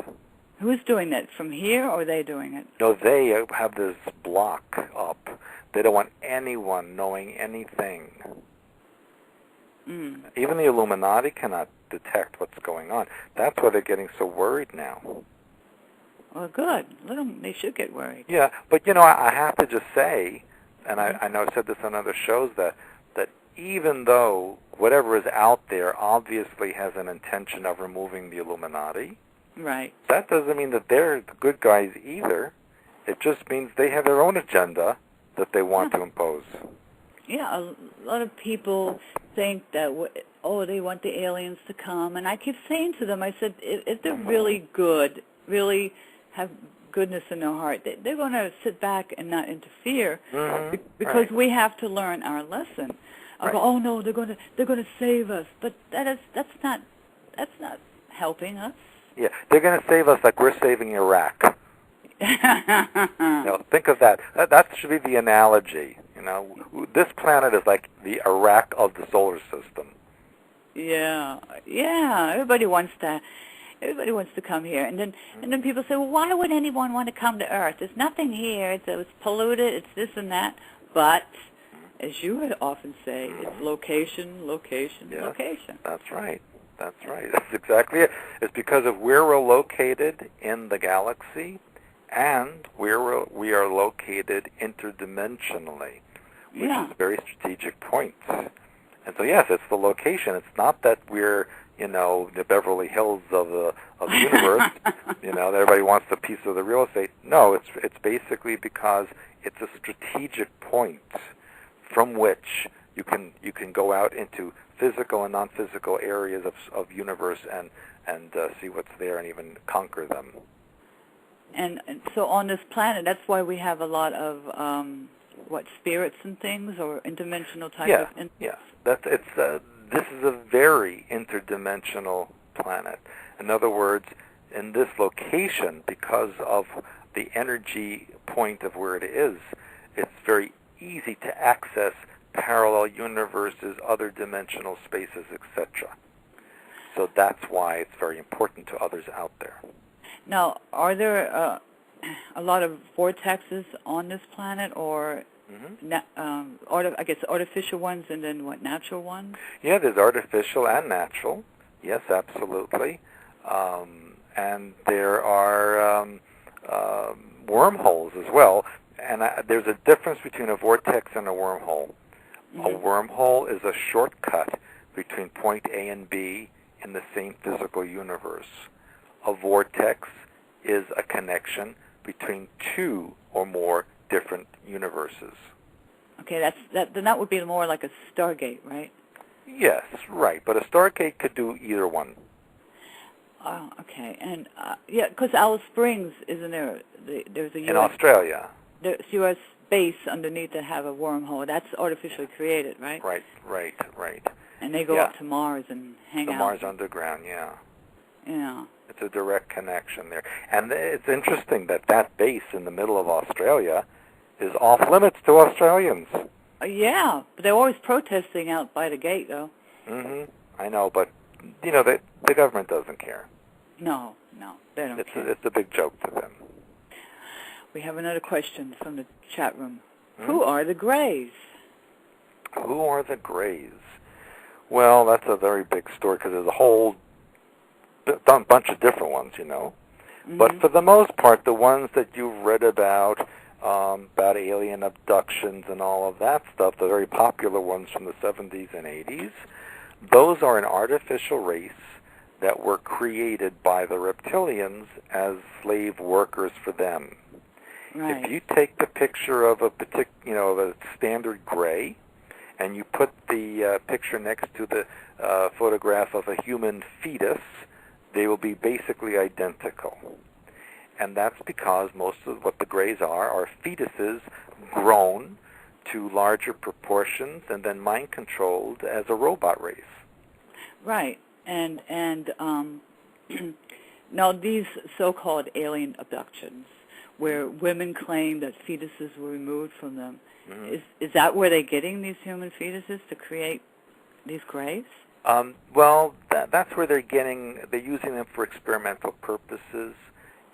Who's doing that? From here, or are they doing it? No, they have this block up. They don't want anyone knowing anything. Even the Illuminati cannot detect what's going on. That's why they're getting so worried now. Well, good. They should get worried. Yeah, but you know, I have to just say, and I know I've said this on other shows, that even though whatever is out there obviously has an intention of removing the Illuminati, right? That doesn't mean that they're the good guys either. It just means they have their own agenda that they want to impose. Yeah, a lot of people think that, they want the aliens to come. And I keep saying to them, I said, if they're really good, really have goodness in their heart, they're going to sit back and not interfere because we have to learn our lesson. I go, oh no, they're going to save us, but that's not helping us. Yeah, they're going to save us like we're saving Iraq. Think of that. That should be the analogy. This planet is like the Iraq of the solar system. Yeah. Everybody wants to come here, and then people say, well, why would anyone want to come to Earth? There's nothing here. It's polluted. It's this and that. But as you would often say, it's location, location, location. That's right. That's exactly it. It's because of where we're located in the galaxy and where we are located interdimensionally, which is a very strategic point. And so, yes, it's the location. It's not that we're, the Beverly Hills of the universe, that everybody wants a piece of the real estate. No, it's basically because it's a strategic point from which you can go out into physical and non-physical areas of universe and see what's there and even conquer them. And so on this planet, that's why we have a lot of spirits and things, or interdimensional type of. This is a very interdimensional planet. In other words, in this location, because of the energy point of where it is, it's very easy to access parallel universes, other dimensional spaces, etc. So that's why it's very important to others out there. Now, are there a lot of vortexes on this planet, or I guess artificial ones and then natural ones? Yeah, there's artificial and natural. Yes, absolutely. And there are wormholes as well. And there's a difference between a vortex and a wormhole. A wormhole is a shortcut between point A and B in the same physical universe. A vortex is a connection between two or more different universes. Okay, then that would be more like a Stargate, right? Yes, right. But a Stargate could do either one. Oh, okay. And because Alice Springs, isn't there? There's a in Australia. U.S. base underneath that have a wormhole. That's artificially created, right? Right. And they go up to Mars and hang out. The Mars underground, yeah. Yeah. It's a direct connection there. And it's interesting that base in the middle of Australia is off limits to Australians. Yeah, but they're always protesting out by the gate, though. I know, but, the government doesn't care. No, they don't care. It's a big joke to them. We have another question from the chat room. Who are the Greys? Who are the Greys? Well, that's a very big story because there's a whole bunch of different ones, But for the most part, the ones that you've read about alien abductions and all of that stuff, the very popular ones from the 70s and 80s, those are an artificial race that were created by the Reptilians as slave workers for them. Right. If you take the picture of a standard gray, and you put the picture next to the photograph of a human fetus, they will be basically identical. And that's because most of what the Greys are fetuses grown to larger proportions and then mind-controlled as a robot race. Right. And now these so-called alien abductions, where women claim that fetuses were removed from them, is that where they're getting these human fetuses to create these Greys? Well, that's where they're using them for experimental purposes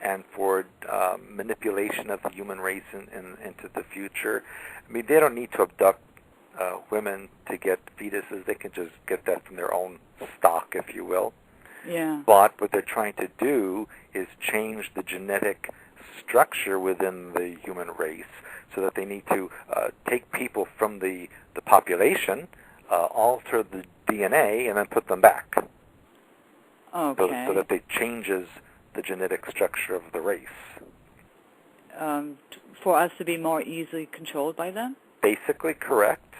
and for manipulation of the human race into the future. I mean, they don't need to abduct women to get fetuses. They can just get that from their own stock, if you will. Yeah. But what they're trying to do is change the genetic structure within the human race so that they need to take people from the population, alter the DNA, and then put them back. Okay. So that they changes the genetic structure of the race. For us to be more easily controlled by them? Basically correct.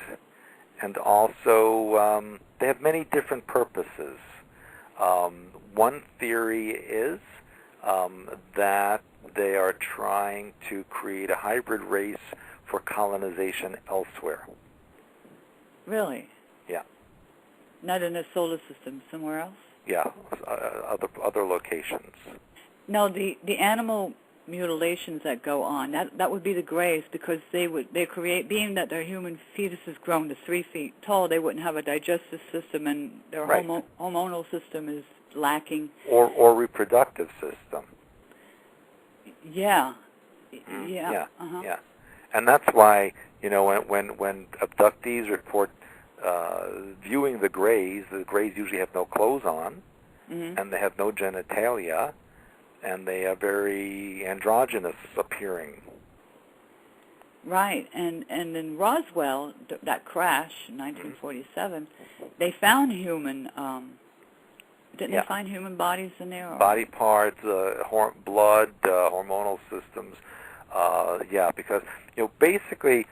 And also, they have many different purposes. One theory is that they are trying to create a hybrid race for colonization elsewhere. Really? Yeah. Not in the solar system, somewhere else? Yeah, other locations. No, the animal mutilations that go on, that would be the Greys, because they create, being that their human fetus is grown to 3 feet tall, they wouldn't have a digestive system, and their hormonal system is lacking. Or reproductive system. Yeah. Yeah. And that's why, when abductees report viewing the Greys usually have no clothes on, and they have no genitalia, and they are very androgynous appearing. Right, and in Roswell, that crash in 1947, they found human, didn't they find human bodies in there? Or? Body parts, blood, hormonal systems, because, basically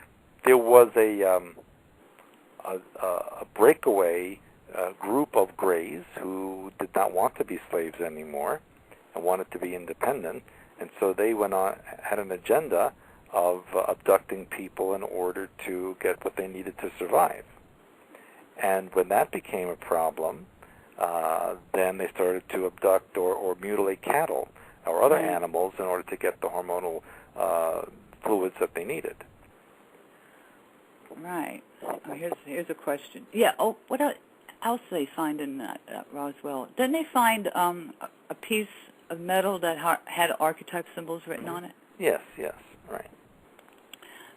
there was a breakaway group of Greys who did not want to be slaves anymore and wanted to be independent, and so they had an agenda of abducting people in order to get what they needed to survive. And when that became a problem, then they started to abduct or mutilate cattle or other animals in order to get the hormonal fluids that they needed. Right. Here's a question. Yeah. Oh, what else did they find in that Roswell? Didn't they find a piece of metal that had archetype symbols written on it? Yes, right.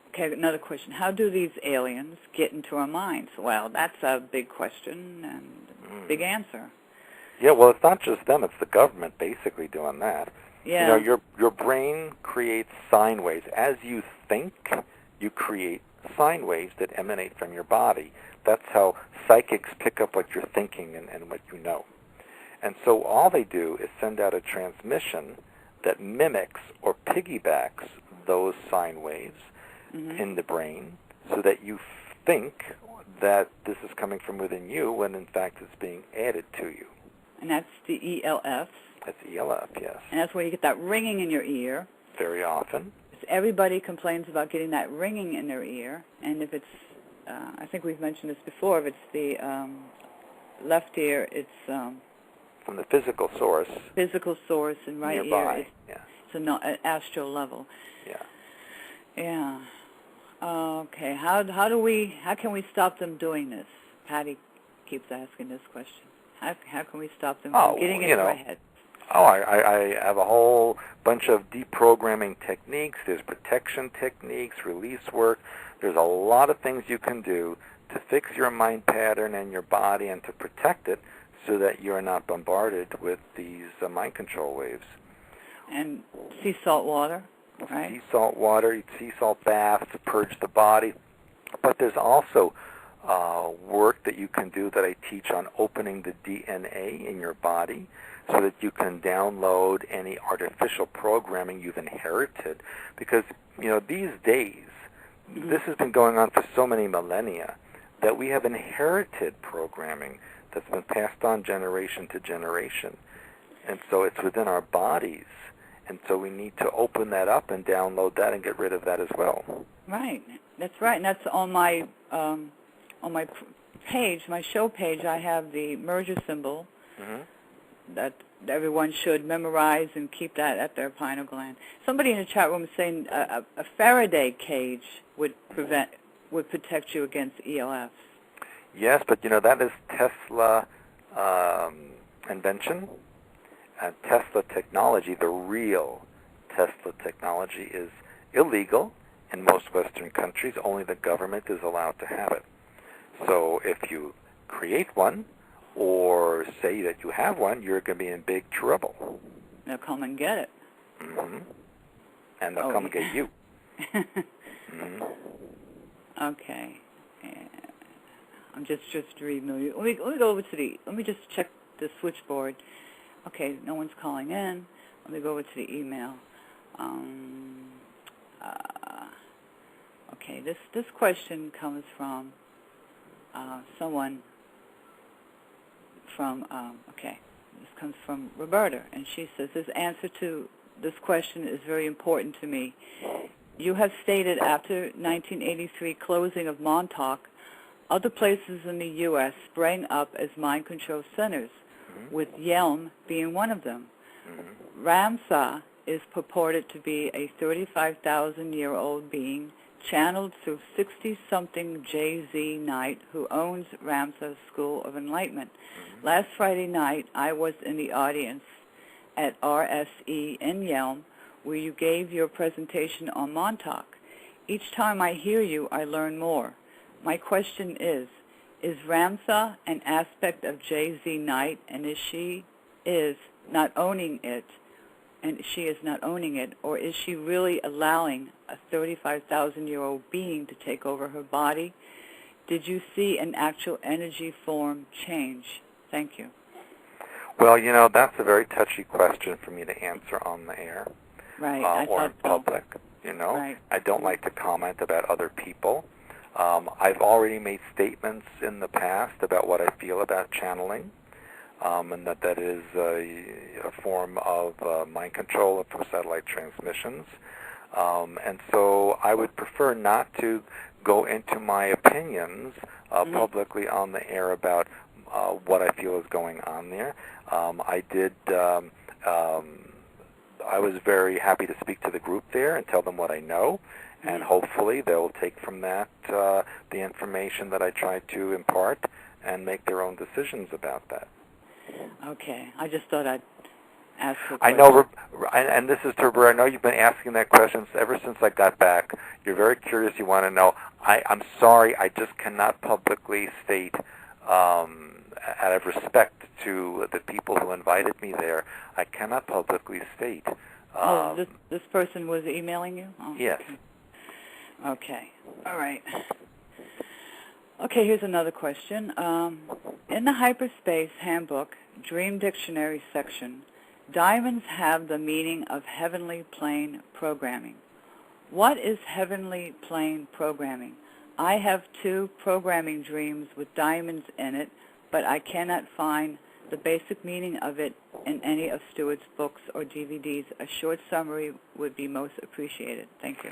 Okay, another question. How do these aliens get into our minds? Well, that's a big question and a big answer. Yeah, well, it's not just them. It's the government basically doing that. Yeah. Your brain creates sine waves. As you think, you create sine waves that emanate from your body. That's how psychics pick up what you're thinking and what you know. And so all they do is send out a transmission that mimics or piggybacks those sine waves in the brain so that you think that this is coming from within you when in fact it's being added to you. And that's the ELF. That's ELF, yes. And that's where you get that ringing in your ear. Very often. everybody complains about getting that ringing in their ear, and if it's, I think we've mentioned this before, if it's the left ear, it's from the physical source. Physical source, and right nearby. ear, it's an astral level. Yeah. Yeah. Okay. How can we stop them doing this? Patty keeps asking this question. How can we stop them from getting into our heads? I have a whole bunch of deprogramming techniques. There's protection techniques, release work. There's a lot of things you can do to fix your mind pattern and your body and to protect it so that you're not bombarded with these mind control waves. And sea salt water, right? Sea salt water, sea salt baths to purge the body. But there's also work that you can do that I teach on opening the DNA in your body so that you can download any artificial programming you've inherited. Because, these days, this has been going on for so many millennia that we have inherited programming that's been passed on generation to generation. And so it's within our bodies. And so we need to open that up and download that and get rid of that as well. Right. That's right. And that's on my page, my show page. I have the merger symbol that everyone should memorize and keep that at their pineal gland. Somebody in the chat room is saying a Faraday cage would protect you against ELFs. Yes, but that is Tesla invention. And Tesla technology, the real Tesla technology, is illegal in most Western countries. Only the government is allowed to have it. So if you create one or say that you have one, you're going to be in big trouble. They'll come and get it. And they'll come and get you. Okay. I'm just reading. Let me go over to let me just check the switchboard. Okay, no one's calling in. Let me go over to the email. Okay, this question comes from someone from, this comes from Roberta, and she says, this answer to this question is very important to me. You have stated after 1983 closing of Montauk, other places in the U.S. sprang up as mind control centers, with Yelm being one of them. Ramtha is purported to be a 35,000-year-old being channeled through 60-something J.Z. Knight, who owns Ramtha School of Enlightenment. Last Friday night, I was in the audience at RSE in Yelm, where you gave your presentation on Montauk. Each time I hear you, I learn more. My question is Ramtha an aspect of J.Z. Knight, and she is not owning it, or is she really allowing a 35,000-year-old being to take over her body? Did you see an actual energy form change? Thank you. Well, that's a very touchy question for me to answer on the air, right? Or in public. Right. I don't like to comment about other people. I've already made statements in the past about what I feel about channeling, and that is a form of mind control from satellite transmissions. And so I would prefer not to go into my opinions publicly on the air about what I feel is going on there. I was very happy to speak to the group there and tell them what I know. And hopefully they'll take from that the information that I tried to impart and make their own decisions about that. Okay. I just thought I'd ask a question. I know, and this is to Roberta. I know you've been asking that question ever since I got back. You're very curious. You want to know. I'm sorry. I just cannot publicly state, out of respect to the people who invited me there, I cannot publicly state. This person was emailing you? Oh, yes. Okay. All right. Okay, here's another question. In the Hyperspace Handbook, Dream Dictionary section, diamonds have the meaning of heavenly plane programming. What is heavenly plane programming? I have 2 programming dreams with diamonds in it, but I cannot find the basic meaning of it in any of Stewart's books or DVDs? A short summary would be most appreciated. Thank you.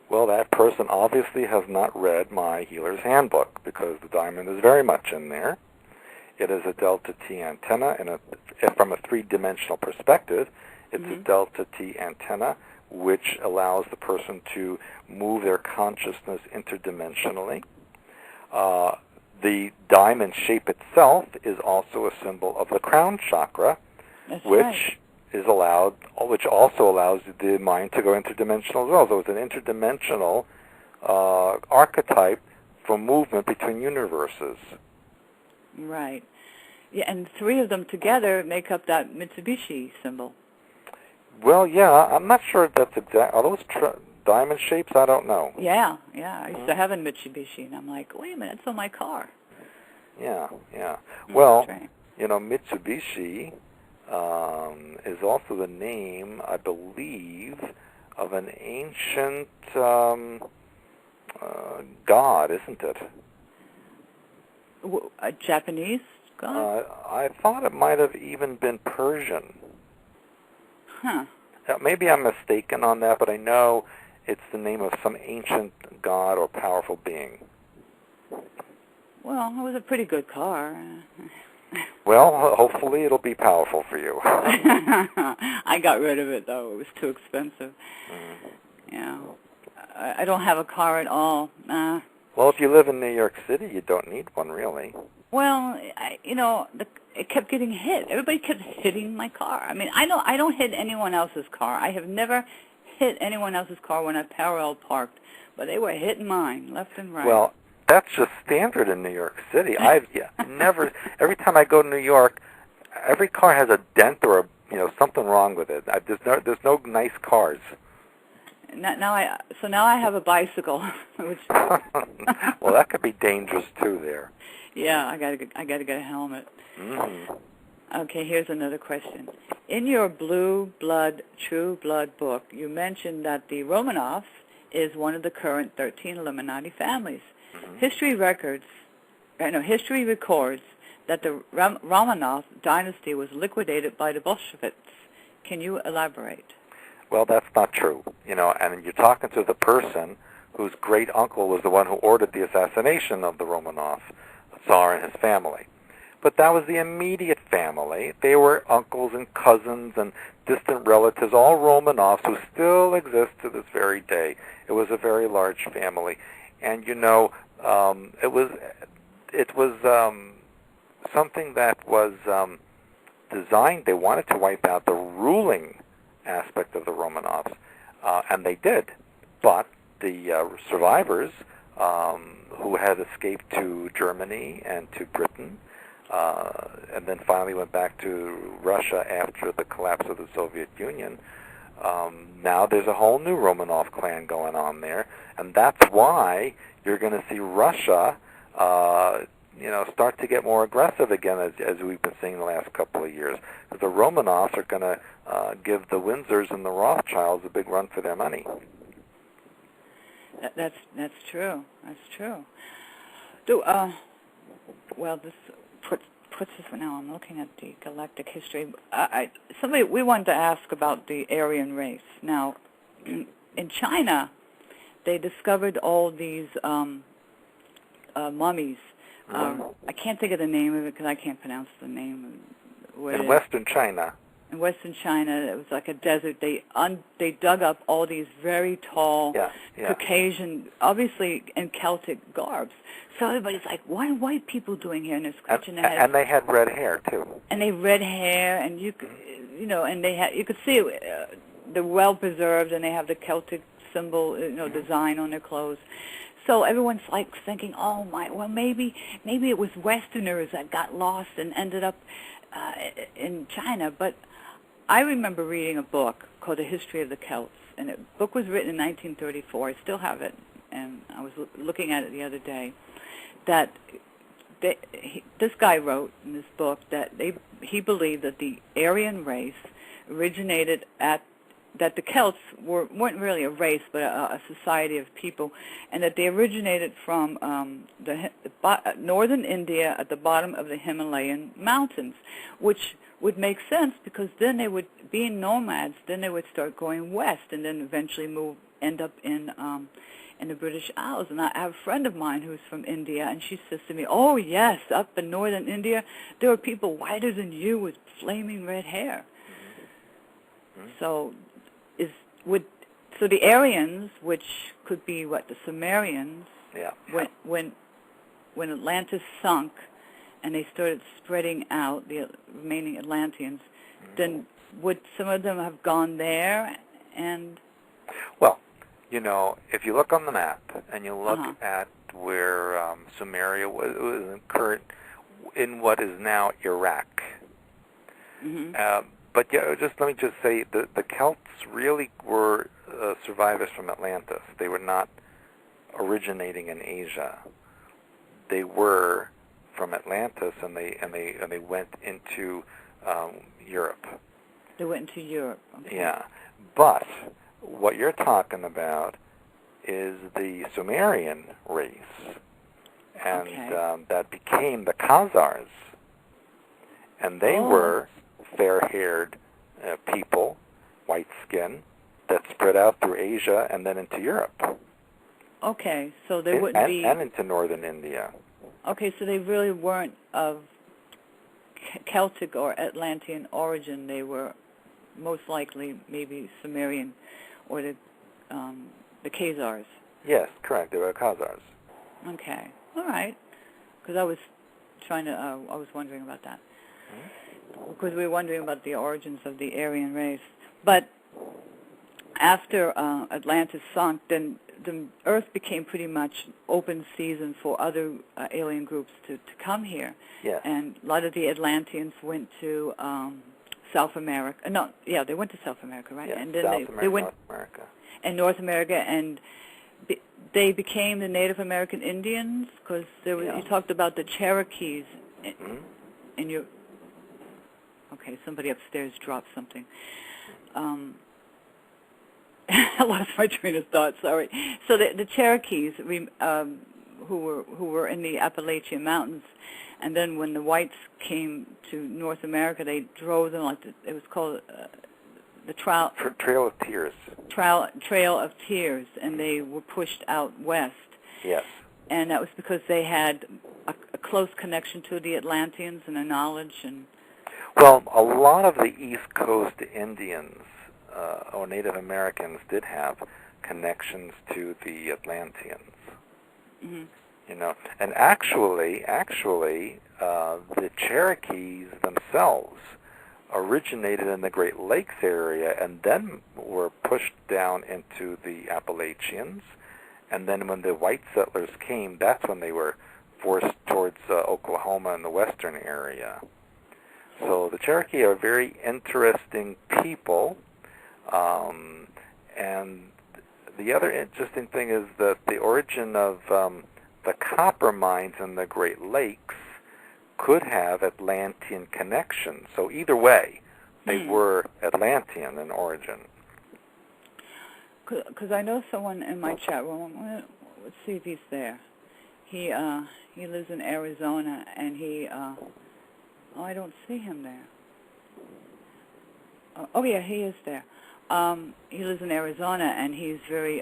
Well, that person obviously has not read my Healer's Handbook, because the diamond is very much in there. It is a delta T antenna, and from a three-dimensional perspective, it's a delta T antenna, which allows the person to move their consciousness interdimensionally. The diamond shape itself is also a symbol of the crown chakra, which also allows the mind to go interdimensional as well. So it's an interdimensional archetype for movement between universes. Right. Yeah, and three of them together make up that Mitsubishi symbol. Well, yeah, I'm not sure if that's exact. Are those diamond shapes? I don't know. Yeah. I used to have a Mitsubishi, and I'm like, wait a minute, it's on my car. Yeah. Well, right. Mitsubishi is also the name, I believe, of an ancient god, isn't it? A Japanese god? I thought it might have even been Persian. Huh. Maybe I'm mistaken on that, but I know it's the name of some ancient god or powerful being. Well, it was a pretty good car. Well, hopefully it'll be powerful for you. I got rid of it, though. It was too expensive. Yeah. I don't have a car at all. Well, if you live in New York City, you don't need one, really. Well, it kept getting hit. Everybody kept hitting my car. I mean, I don't hit anyone else's car. I have never hit anyone else's car when I parallel parked, but they were hitting mine left and right. Well, that's just standard in New York City. I've never. Every time I go to New York, every car has a dent or something wrong with it. There's no nice cars. Now I have a bicycle. Which Well, that could be dangerous too. There. Yeah, I gotta get a helmet. Mm-hmm. Okay, here's another question. In your Blue Blood, True Blood book, you mentioned that the Romanovs is one of the current 13 Illuminati families. Mm-hmm. History records that the Romanov dynasty was liquidated by the Bolsheviks. Can you elaborate? Well, that's not true. And you're talking to the person whose great uncle was the one who ordered the assassination of the Romanov, the Tsar and his family. But that was the immediate family. They were uncles and cousins and distant relatives, all Romanovs, who still exist to this very day. It was a very large family. And, it was something that was designed. They wanted to wipe out the ruling aspect of the Romanovs, and they did. But the survivors who had escaped to Germany and to Britain, and then finally went back to Russia after the collapse of the Soviet Union, now there's a whole new Romanov clan going on there, and that's why you're going to see Russia start to get more aggressive again, as we've been seeing the last couple of years. Because the Romanovs are going to give the Windsors and the Rothschilds a big run for their money. That's true. That's true. So, well, this puts us now. I'm looking at the galactic history. We wanted to ask about the Aryan race. Now, in China, they discovered all these mummies. I can't think of the name of it because I can't pronounce the name. In Western China. In Western China, it was like a desert. They dug up all these very tall Caucasian, obviously in Celtic garbs. So everybody's like, what are white people doing here? And they're scratching their heads. And they had red hair too. And they had red hair, and you could see it. They're well preserved, and they have the Celtic symbol, design on their clothes. So everyone's like thinking, oh my, well maybe it was Westerners that got lost and ended up in China. But I remember reading a book called The History of the Celts, and the book was written in 1934. I still have it, and I was looking at it the other day. That this guy wrote in this book that he believed that the Aryan race originated that the Celts weren't really a race, but a society of people, and that they originated from northern India at the bottom of the Himalayan mountains, which would make sense because then they would, being nomads, then they would start going west and then eventually end up in the British Isles. And I have a friend of mine who's from India, and she says to me, "Oh yes, up in northern India, there are people whiter than you with flaming red hair." Mm-hmm. So the Aryans, which could be the Sumerians, when Atlantis sunk and they started spreading out, the remaining Atlanteans, then would some of them have gone there? And well, if you look on the map and you look at where Sumeria was current in what is now Iraq. Mm-hmm. But let me just say, the Celts really were survivors from Atlantis. They were not originating in Asia. They were from Atlantis, and they went into Europe. They went into Europe. Okay. Yeah, but what you're talking about is the Sumerian race, and that became the Khazars, and they were fair-haired people, white skin, that spread out through Asia and then into Europe. Okay, so they wouldn't be... And into northern India. Okay, so they really weren't of Celtic or Atlantean origin. They were most likely maybe Sumerian or the Khazars. Yes, correct. They were Khazars. Okay, all right. Because I was wondering about that. Because we were wondering about the origins of the Aryan race. But after Atlantis sunk, then the Earth became pretty much open season for other alien groups to come here. Yes. And a lot of the Atlanteans went to South America. No, yeah, they went to South America, right? Yes, and then they went North America. And North America, and they became the Native American Indians, because you talked about the Cherokees in your... Okay, somebody upstairs dropped something. I lost my train of thought. Sorry. So the Cherokees, who were in the Appalachian Mountains, and then when the whites came to North America, they drove them it was called the Trail of Tears. Trail of Tears, and they were pushed out west. Yes. And that was because they had a close connection to the Atlanteans and a knowledge and. Well, a lot of the East Coast Indians or Native Americans did have connections to the Atlanteans. Mm-hmm. And actually, the Cherokees themselves originated in the Great Lakes area and then were pushed down into the Appalachians. And then when the white settlers came, that's when they were forced towards Oklahoma and the western area. So the Cherokee are very interesting people, and the other interesting thing is that the origin of the copper mines in the Great Lakes could have Atlantean connections. So either way, they were Atlantean in origin. Because I know someone in my chat room. Let's see if he's there. He lives in Arizona, and he. I don't see him there. Oh, yeah, he is there. He lives in Arizona, and he's very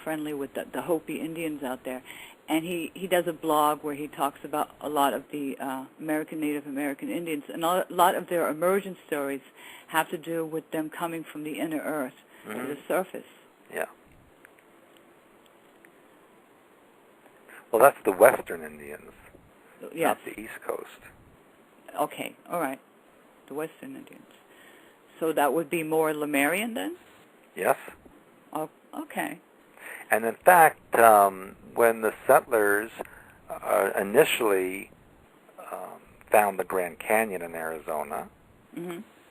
friendly with the Hopi Indians out there. And he does a blog where he talks about a lot of the Native American Indians. And a lot of their emergence stories have to do with them coming from the inner earth to the surface. Yeah. Well, that's the Western Indians, not the East Coast. Okay, all right. The Western Indians. So that would be more Lemurian then? Yes. Oh, okay. And in fact, when the settlers initially found the Grand Canyon in Arizona,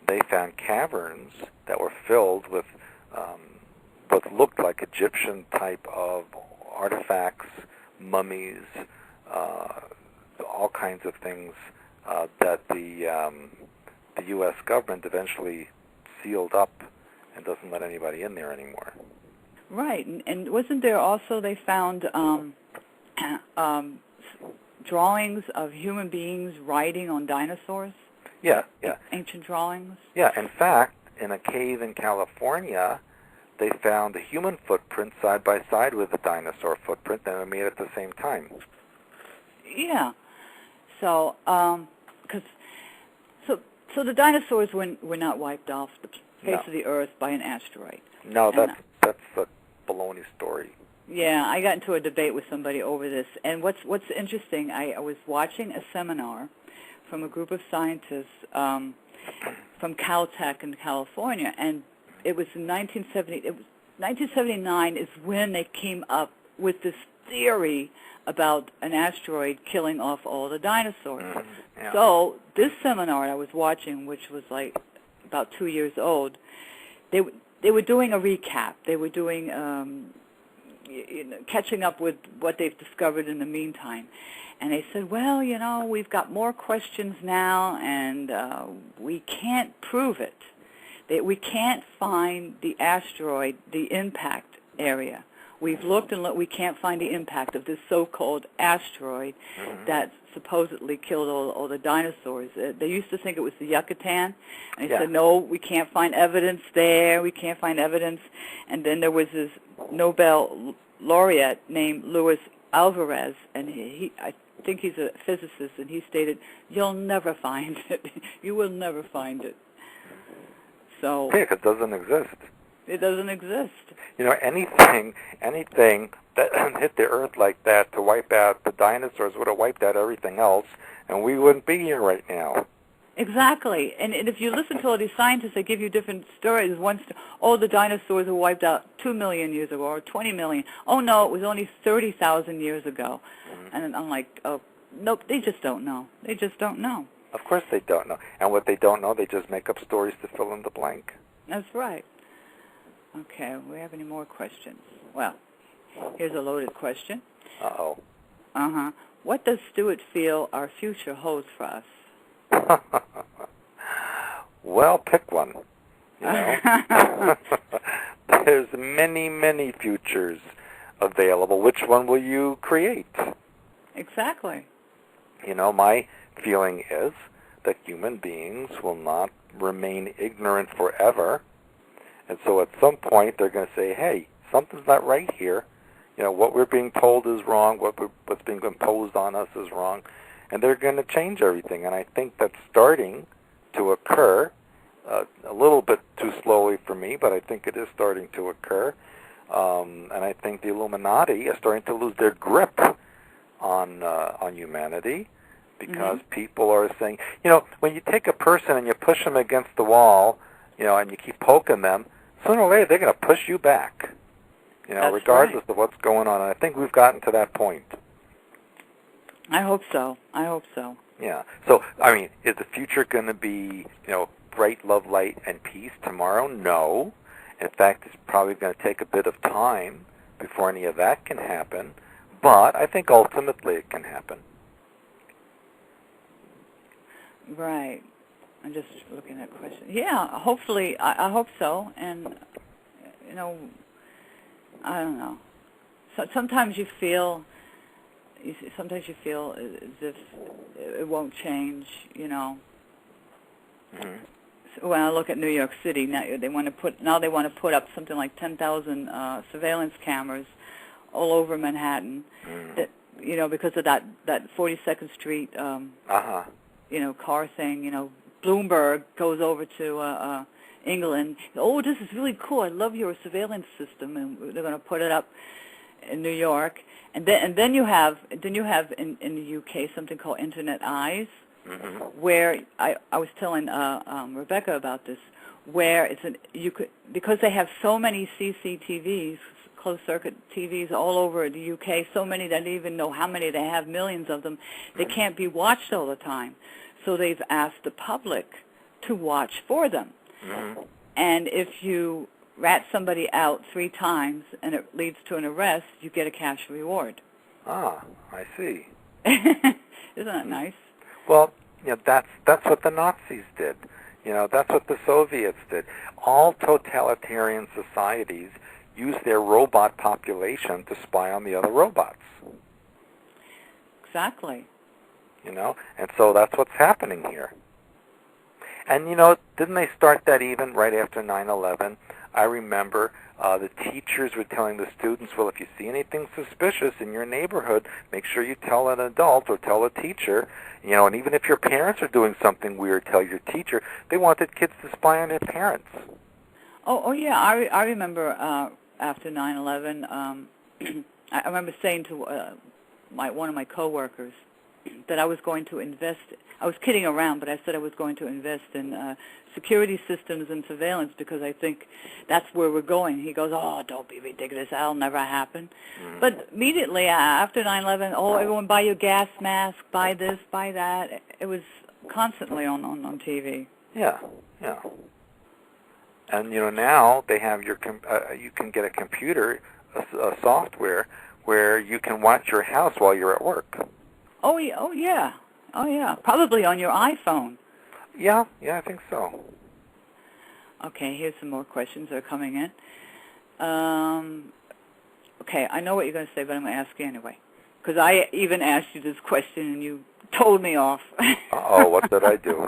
they found caverns that were filled with what looked like Egyptian type of artifacts, mummies, all kinds of things that the U.S. government eventually sealed up and doesn't let anybody in there anymore. Right, and wasn't there also they found drawings of human beings riding on dinosaurs? Yeah. Ancient drawings? Yeah, in fact, in a cave in California, they found a human footprint side by side with a dinosaur footprint, and they made it at the same time. Yeah. So, so the dinosaurs were not wiped off the face of the Earth by an asteroid. No, that's a baloney story. Yeah, I got into a debate with somebody over this, and what's interesting, I was watching a seminar from a group of scientists from Caltech in California, and it was in 1979 is when they came up with this theory about an asteroid killing off all the dinosaurs. Yeah. So this seminar I was watching, which was like about 2 years old, they were doing a recap. They were doing catching up with what they've discovered in the meantime. And they said, well, we've got more questions now, and we can't prove it. We can't find the asteroid, the impact area. We've looked and looked. We can't find the impact of this so-called asteroid that supposedly killed all the dinosaurs. They used to think it was the Yucatan, and they said, no, we can't find evidence there. We can't find evidence. And then there was this Nobel laureate named Luis Alvarez, and I think he's a physicist, and he stated, you'll never find it. You will never find it. So Yeah, it doesn't exist. It doesn't exist. Anything that hit the Earth like that to wipe out the dinosaurs would have wiped out everything else, and we wouldn't be here right now. Exactly. And if you listen to all these scientists, they give you different stories. The dinosaurs were wiped out 2 million years ago, or 20 million. Oh, no, it was only 30,000 years ago. And I'm like, oh, nope, they just don't know. They just don't know. Of course they don't know. And what they don't know, they just make up stories to fill in the blank. That's right. Okay, do we have any more questions? Well, here's a loaded question. Uh-oh. Uh-huh. What does Stewart feel our future holds for us? Well, pick one. There's many, many futures available. Which one will you create? Exactly. My feeling is that human beings will not remain ignorant forever. And so at some point they're going to say, hey, something's not right here. What we're being told is wrong. What's being imposed on us is wrong. And they're going to change everything. And I think that's starting to occur, a little bit too slowly for me, but I think it is starting to occur. And I think the Illuminati are starting to lose their grip on humanity, because people are saying, when you take a person and you push them against the wall, and you keep poking them, sooner or later they're going to push you back, regardless of what's going on. And I think we've gotten to that point. I hope so. Yeah. So, is the future going to be, bright love, light, and peace tomorrow? No. In fact, it's probably going to take a bit of time before any of that can happen. But I think ultimately it can happen. Right. I'm just looking at questions. Yeah, hopefully, I hope so. And, I don't know. So, sometimes you feel as if it won't change, When I look at New York City, now they want to put up something like 10,000 surveillance cameras all over Manhattan. That, because of that 42nd Street car thing, Bloomberg goes over to England. Oh, this is really cool. I love your surveillance system, and they're going to put it up in New York. And then you have in the UK something called Internet Eyes, where I was telling Rebecca about this, where because they have so many CCTVs, closed circuit TVs all over the UK, so many that I don't even know how many they have, millions of them. They can't be watched all the time. So they've asked the public to watch for them. And if you rat somebody out 3 times and it leads to an arrest, you get a cash reward. Ah, I see. Isn't that nice? Well, that's what the Nazis did. You know, that's what the Soviets did. All totalitarian societies use their robot population to spy on the other robots. Exactly. You know, and so that's what's happening here. And, you know, didn't they start that even right after 9/11? I remember the teachers were telling the students, well, if you see anything suspicious in your neighborhood, make sure you tell an adult or tell a teacher. You know, and even if your parents are doing something weird, tell your teacher. They wanted kids to spy on their parents. Oh yeah, I remember after 9/11, I remember saying to one of my coworkers that I was going to invest. I was kidding around, but I said I was going to invest in security systems and surveillance because I think that's where we're going. He goes, oh, don't be ridiculous. That'll never happen. But immediately after 9/11, oh, everyone buy your gas mask, buy this, buy that. It was constantly on TV. Yeah, yeah. And, you know, now they have you can get a computer, a software, where you can watch your house while you're at work. Oh yeah. Probably on your iPhone. Yeah, I think so. Okay, here's some more questions that are coming in. Okay, I know what you're going to say, but I'm going to ask you anyway. Because I even asked you this question and you told me off. Uh-oh, what did I do?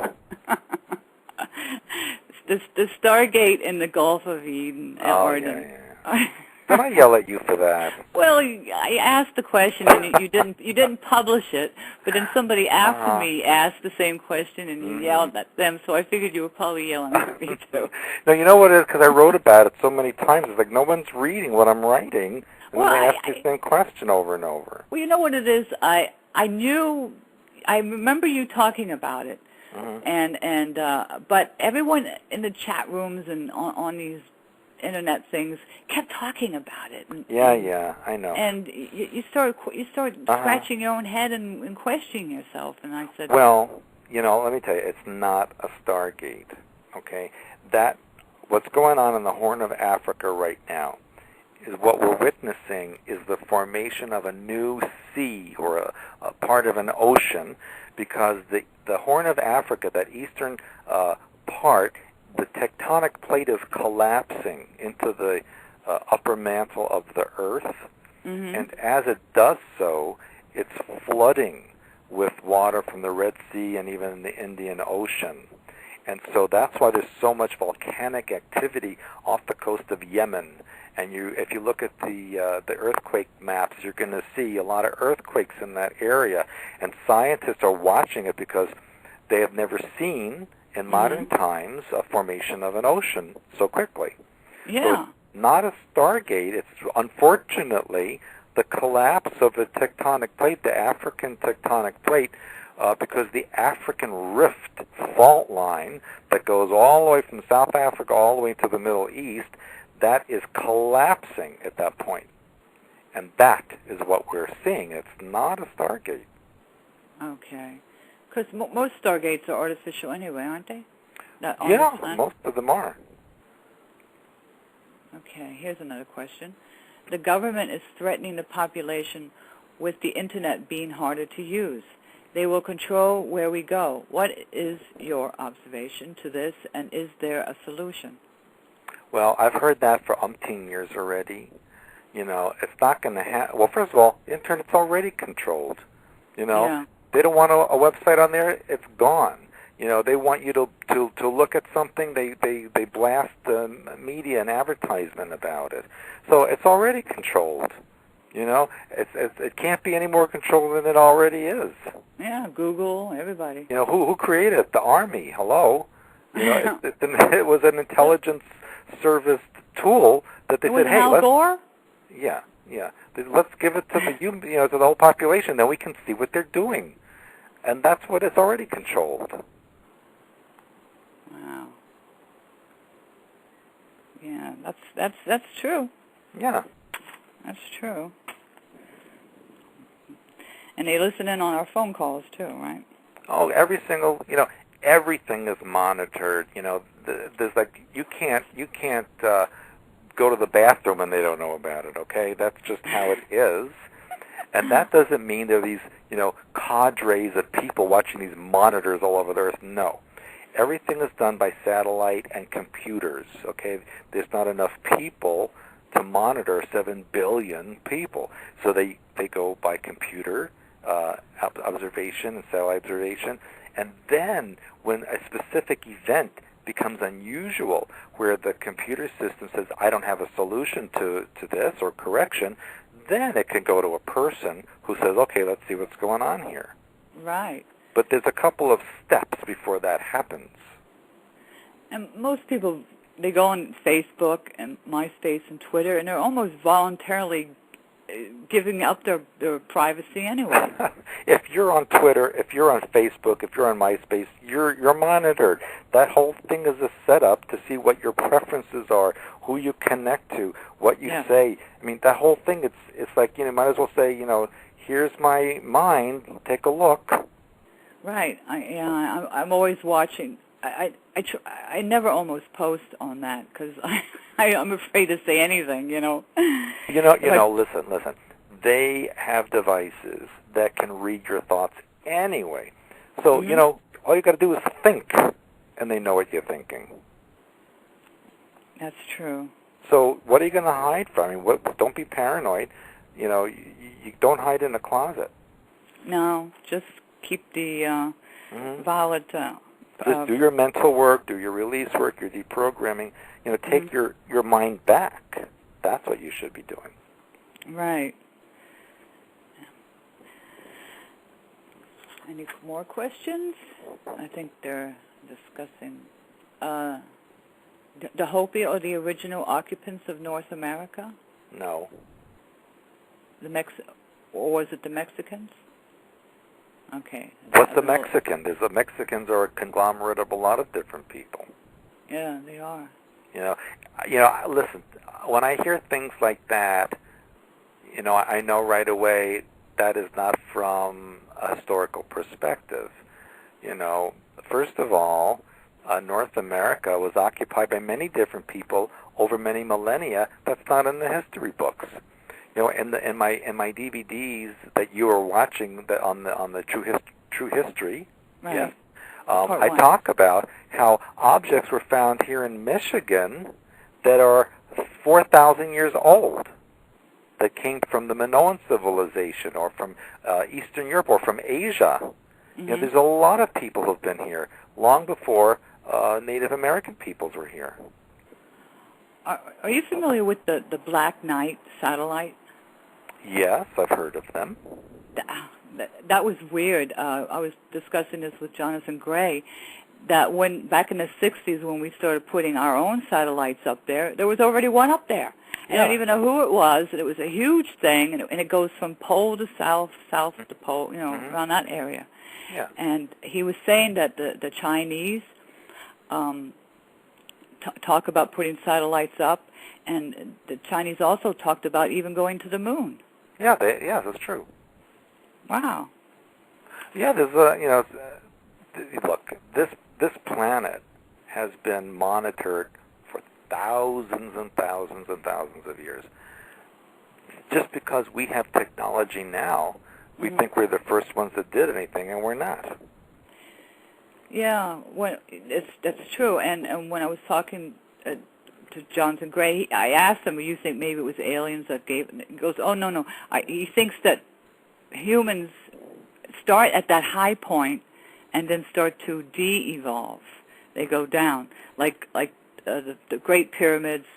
The Stargate in the Gulf of Eden. Yeah. Did I yell at you for that? Well, I asked the question and you didn't publish it, but then somebody after me asked the same question and you yelled at them, so I figured you were probably yelling at me too. No, you know what it is? Because I wrote about it so many times. It's like no one's reading what I'm writing, and then they ask the same question over and over. Well, you know what it is? I remember you talking about it, but everyone in the chat rooms and on these internet things kept talking about it. Yeah, I know. And you start scratching your own head and questioning yourself. And I said, well, you know, let me tell you, it's not a Stargate. Okay, what's going on in the Horn of Africa right now is what we're witnessing is the formation of a new sea or a part of an ocean, because the Horn of Africa, that eastern part, the tectonic plate is collapsing into the upper mantle of the Earth, and as it does so, it's flooding with water from the Red Sea and even the Indian Ocean. And so that's why there's so much volcanic activity off the coast of Yemen. And if you look at the earthquake maps, you're going to see a lot of earthquakes in that area. And scientists are watching it because they have never seen in modern times a formation of an ocean so quickly. Yeah. So it's not a Stargate. It's unfortunately the collapse of the tectonic plate, the African tectonic plate, because the African Rift fault line that goes all the way from South Africa all the way to the Middle East, that is collapsing at that point. And that is what we're seeing. It's not a Stargate. Okay. Because most Stargates are artificial anyway, aren't they? Yeah, most of them are. Okay, here's another question. The government is threatening the population with the Internet being harder to use. They will control where we go. What is your observation to this, and is there a solution? Well, I've heard that for umpteen years already. You know, it's not going to happen. Well, first of all, the Internet's already controlled. You know, Yeah. They don't want a website on there, it's gone. You know, they want you to look at something, they blast media and advertisement about it. So it's already controlled. You know, it can't be any more controlled than it already is. Yeah, Google, everybody. You know, who created it? The Army. Hello. You know, it was an intelligence service tool that they said, hey, Al Gore? Yeah. Let's give it to to the whole population, then we can see what they're doing. And that's what is already controlled. Wow. Yeah, that's true. Yeah. That's true. And they listen in on our phone calls too, right? Oh, everything is monitored. You know, there's like you can't go to the bathroom and they don't know about it. Okay, that's just how it is. And that doesn't mean there are these cadres of people watching these monitors all over the earth. No, everything is done by satellite and computers, okay? There's not enough people to monitor 7 billion people. So they go by computer observation and satellite observation. And then when a specific event becomes unusual, where the computer system says, I don't have a solution to this or correction, then it can go to a person who says, okay, let's see what's going on here. Right. But there's a couple of steps before that happens. And most people, they go on Facebook and MySpace and Twitter, and they're almost voluntarily giving up their privacy anyway. If you're on Twitter, if you're on Facebook, if you're on MySpace, you're monitored. That whole thing is a setup to see what your preferences are, who you connect to, what you say. I mean, that whole thing, it's like, might as well say, here's my mind, take a look. Right. I'm always watching. I never almost post on that because I'm afraid to say anything, Listen. They have devices that can read your thoughts anyway. So, all you got to do is think, and they know what you're thinking. That's true. So what are you going to hide from? I mean, don't be paranoid. You don't hide in the closet. No, just keep the valid... Just do your mental work, do your release work, your deprogramming. Take your mind back. That's what you should be doing. Right. Any more questions? I think they're discussing the Hopi are the original occupants of North America? No. Or was it the Mexicans? Okay. What's the Mexican? The Mexicans are a conglomerate of a lot of different people. Yeah, they are. Listen, when I hear things like that, I know right away that is not from a historical perspective. First of all, North America was occupied by many different people over many millennia. That's not in the history books. In my DVDs that you are watching on the True History, right. Yes, I talk about how objects were found here in Michigan that are 4,000 years old, that came from the Minoan civilization or from Eastern Europe or from Asia. Mm-hmm. There's a lot of people who've been here long before Native American peoples were here. Are you familiar with the Black Knight satellite? Yes, I've heard of them. That was weird. I was discussing this with Jonathan Gray, that back in the 60s when we started putting our own satellites up there was already one up there. And I didn't even know who it was. It was a huge thing, and it goes from pole to south to pole, around that area. Yeah. And he was saying that the Chinese talk about putting satellites up, and the Chinese also talked about even going to the moon. Yeah, that's true. Wow. Yeah, there's look, this planet has been monitored for thousands and thousands and thousands of years. Just because we have technology now, we think we're the first ones that did anything, and we're not. Yeah, that's true. And when I was talking to Jonathan Gray, I asked him, "Do you think maybe it was aliens that gave?" He goes, "Oh no. He thinks that humans start at that high point and then start to de-evolve. They go down, like the Great Pyramids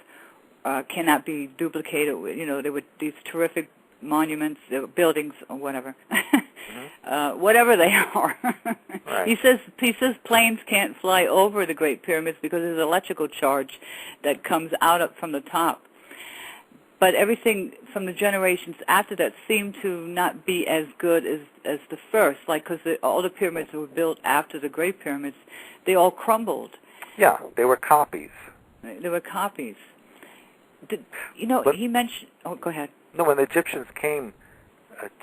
cannot be duplicated. There were these terrific monuments, buildings, or whatever." Whatever they are. Right. He says planes can't fly over the Great Pyramids because there's electrical charge that comes out from the top. But everything from the generations after that seemed to not be as good as the first, because all the pyramids were built after the Great Pyramids, they all crumbled. Yeah, they were copies. They were copies. He mentioned... Oh, go ahead. No, when the Egyptians came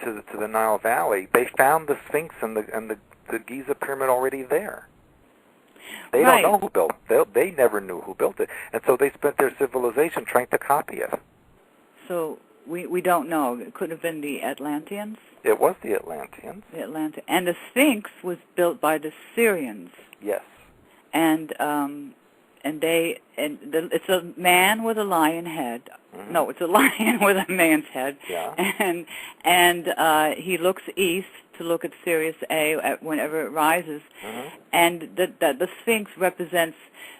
to the Nile Valley, they found the Sphinx and the Giza pyramid already there. They don't know who built it. They never knew who built it, and so they spent their civilization trying to copy it. So we don't know. It could have been the Atlanteans. It was the Atlanteans. And the Sphinx was built by the Syrians. Yes. and it's a man with a lion head. Mm-hmm. No, it's a lion with a man's head. Yeah. And he looks east to look at Sirius A whenever it rises. Mm-hmm. And the Sphinx represents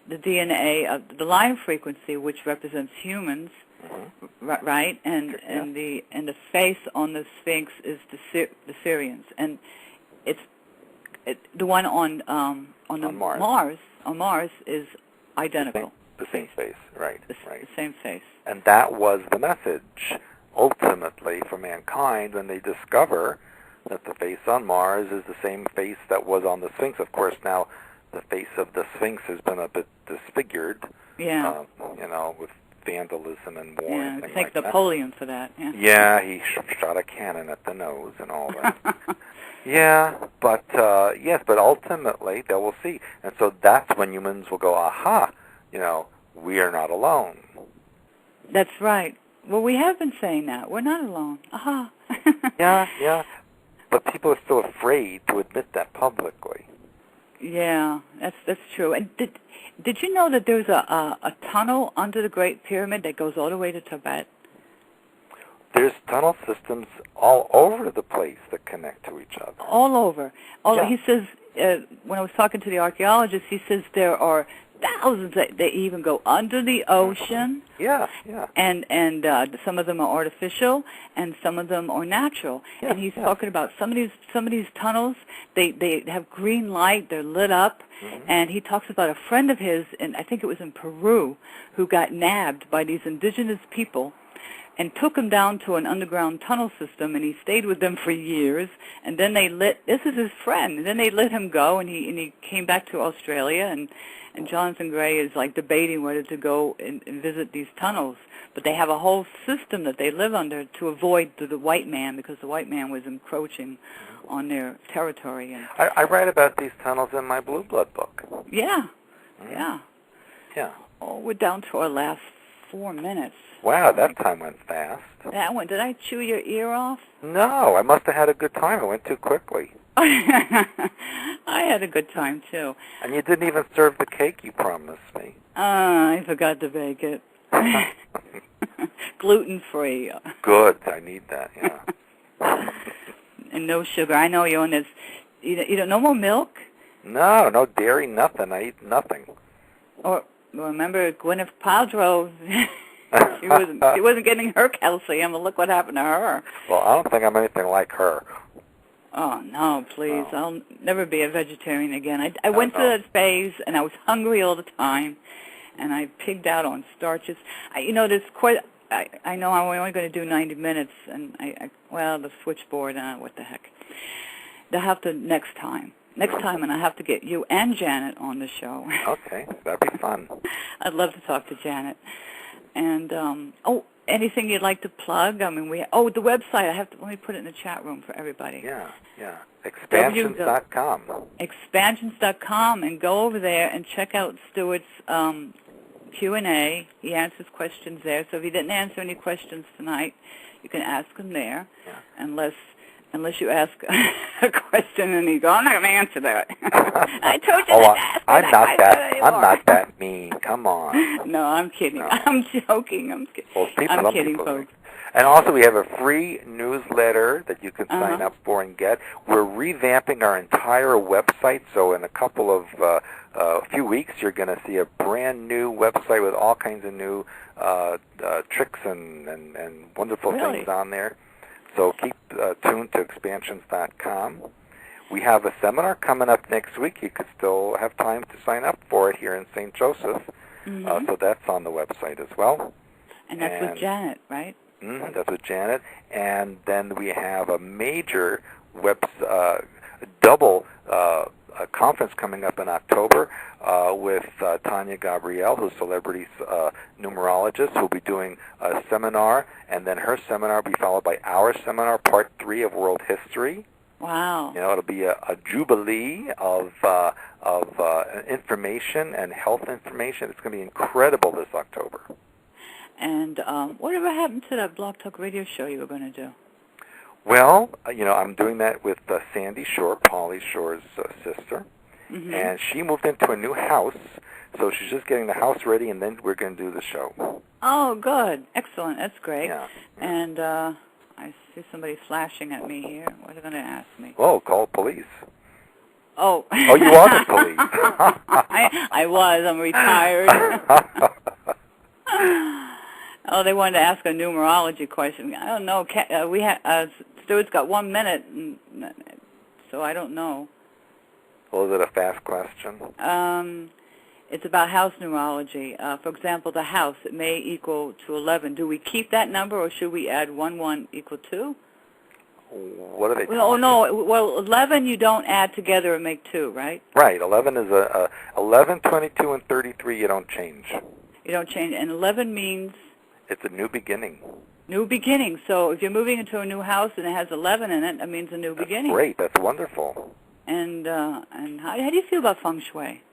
the DNA of the lion frequency, which represents humans, right? And the face on the Sphinx is the Syrians, and the one on Mars. On Mars is identical. The same face, right? The same face. And that was the message, ultimately, for mankind when they discover that the face on Mars is the same face that was on the Sphinx. Of course, now the face of the Sphinx has been a bit disfigured. Yeah. With vandalism and war and things thank like Napoleon for that. Yeah. Yeah, he shot a cannon at the nose and all that. Yeah, but ultimately they will see, and so that's when humans will go, aha, we are not alone. That's right. Well, we have been saying that. We're not alone. Aha. Yeah, but people are still afraid to admit that publicly. Yeah, that's true. And did you know that there's a tunnel under the Great Pyramid that goes all the way to Tibet? There's tunnel systems all over the place that connect to each other. All over. Yeah. He says, when I was talking to the archaeologist, he says there are thousands that even go under the ocean. Yeah. And some of them are artificial, and some of them are natural. Yeah, and he's talking about some of these tunnels. They have green light. They're lit up. Mm-hmm. And he talks about a friend of his, and I think it was in Peru, who got nabbed by these indigenous people and took him down to an underground tunnel system, and he stayed with them for years. And then this is his friend, and then they let him go, and he came back to Australia, and Jonathan Gray is like debating whether to go and visit these tunnels. But they have a whole system that they live under to avoid the white man, because the white man was encroaching on their territory. And I write about these tunnels in my Blue Blood book. Yeah. Yeah. Oh, we're down to our last 4 minutes. Wow, that time went fast. That one. Did I chew your ear off? No, I must have had a good time. It went too quickly. I had a good time, too. And you didn't even serve the cake you promised me. I forgot to bake it. Gluten-free. Good. I need that, yeah. And no sugar. I know you're on this. You don't, no more milk? No dairy, nothing. I eat nothing. Or remember Gwyneth Paltrow? She wasn't getting her calcium, but look what happened to her. Well, I don't think I'm anything like her. Oh, no, please. No. I'll never be a vegetarian again. I went through that phase, and I was hungry all the time, and I pigged out on starches. There's quite... I know I'm only going to do 90 minutes, and the switchboard, what the heck. They'll have to next time, and I have to get you and Janet on the show. Okay, that'd be fun. I'd love to talk to Janet. And, anything you'd like to plug? I mean, the website, let me put it in the chat room for everybody. Yeah. Expansions.com. Expansions.com, and go over there and check out Stewart's Q&A. He answers questions there. So if he didn't answer any questions tonight, you can ask him there. Yeah. Unless you ask a question and you go, I'm not going to answer that. I told you to ask I'm not that mean. Come on. No, I'm kidding. No. I'm joking. I'm kidding. Well, I'm kidding, folks. And also, we have a free newsletter that you can sign up for and get. We're revamping our entire website, so in a few weeks, you're going to see a brand new website with all kinds of new tricks and wonderful things on there. So keep tuned to expansions.com. We have a seminar coming up next week. You could still have time to sign up for it here in St. Joseph. Mm-hmm. So that's on the website as well. And that's with Janet, right? That's with Janet. And then we have a major double conference coming up in October with Tanya Gabrielle, who's celebrity numerologist, who'll be doing a seminar, and then her seminar will be followed by our seminar, Part 3 of World History. Wow. It'll be a jubilee of information and health information. It's going to be incredible this October. And whatever happened to that Blog Talk Radio show you were going to do? Well, I'm doing that with Sandy Shore, Pauly Shore's sister, and she moved into a new house, so she's just getting the house ready, and then we're going to do the show. Oh, good. Excellent. That's great. Yeah. And I see somebody flashing at me here. What are they going to ask me? Oh, call police. Oh. Oh, you are the police. I was. I'm retired. Oh, they wanted to ask a numerology question. I don't know. Stuart's got 1 minute, so I don't know. Well, is it a fast question? It's about house numerology. For example, the house, it may equal to 11. Do we keep that number, or should we add 1 equal 2? What are they talking? Oh, no. Well, 11 you don't add together and make 2, right? Right. 11 is 11, 22, and 33 you don't change. You don't change. And 11 means? It's a new beginning. New beginning. So if you're moving into a new house and it has 11 in it, that means a new beginning. Great. That's wonderful. And how do you feel about feng shui?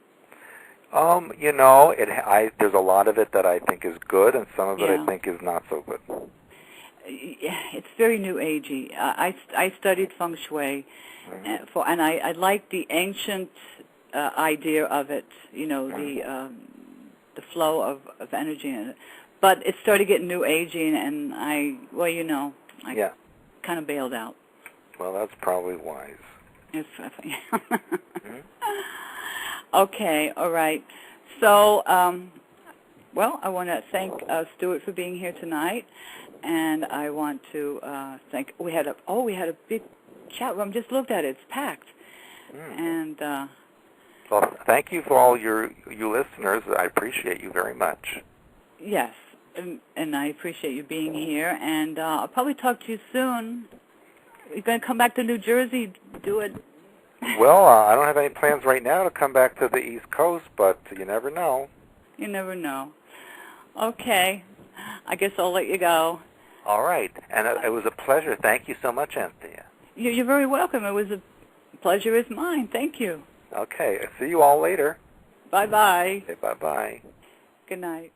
You know, there's a lot of it that I think is good, and some of it I think is not so good. It's very new agey. I studied feng shui, and I like the ancient idea of it. You know, the flow of energy in it. But it started getting new agey, and I kind of bailed out. Well, that's probably wise. Okay, all right. So, well, I want to thank Stewart for being here tonight, and I want to thank. We had a big chat room. Just looked at it; it's packed. And well, thank you for all you listeners. I appreciate you very much. Yes, and I appreciate you being here. And I'll probably talk to you soon. You're going to come back to New Jersey? Do it. Well, I don't have any plans right now to come back to the East Coast, but you never know. You never know. Okay. I guess I'll let you go. All right. And it was a pleasure. Thank you so much, Anthea. You're very welcome. It was a pleasure is mine. Thank you. Okay. See you all later. Bye-bye. Okay, bye-bye. Good night.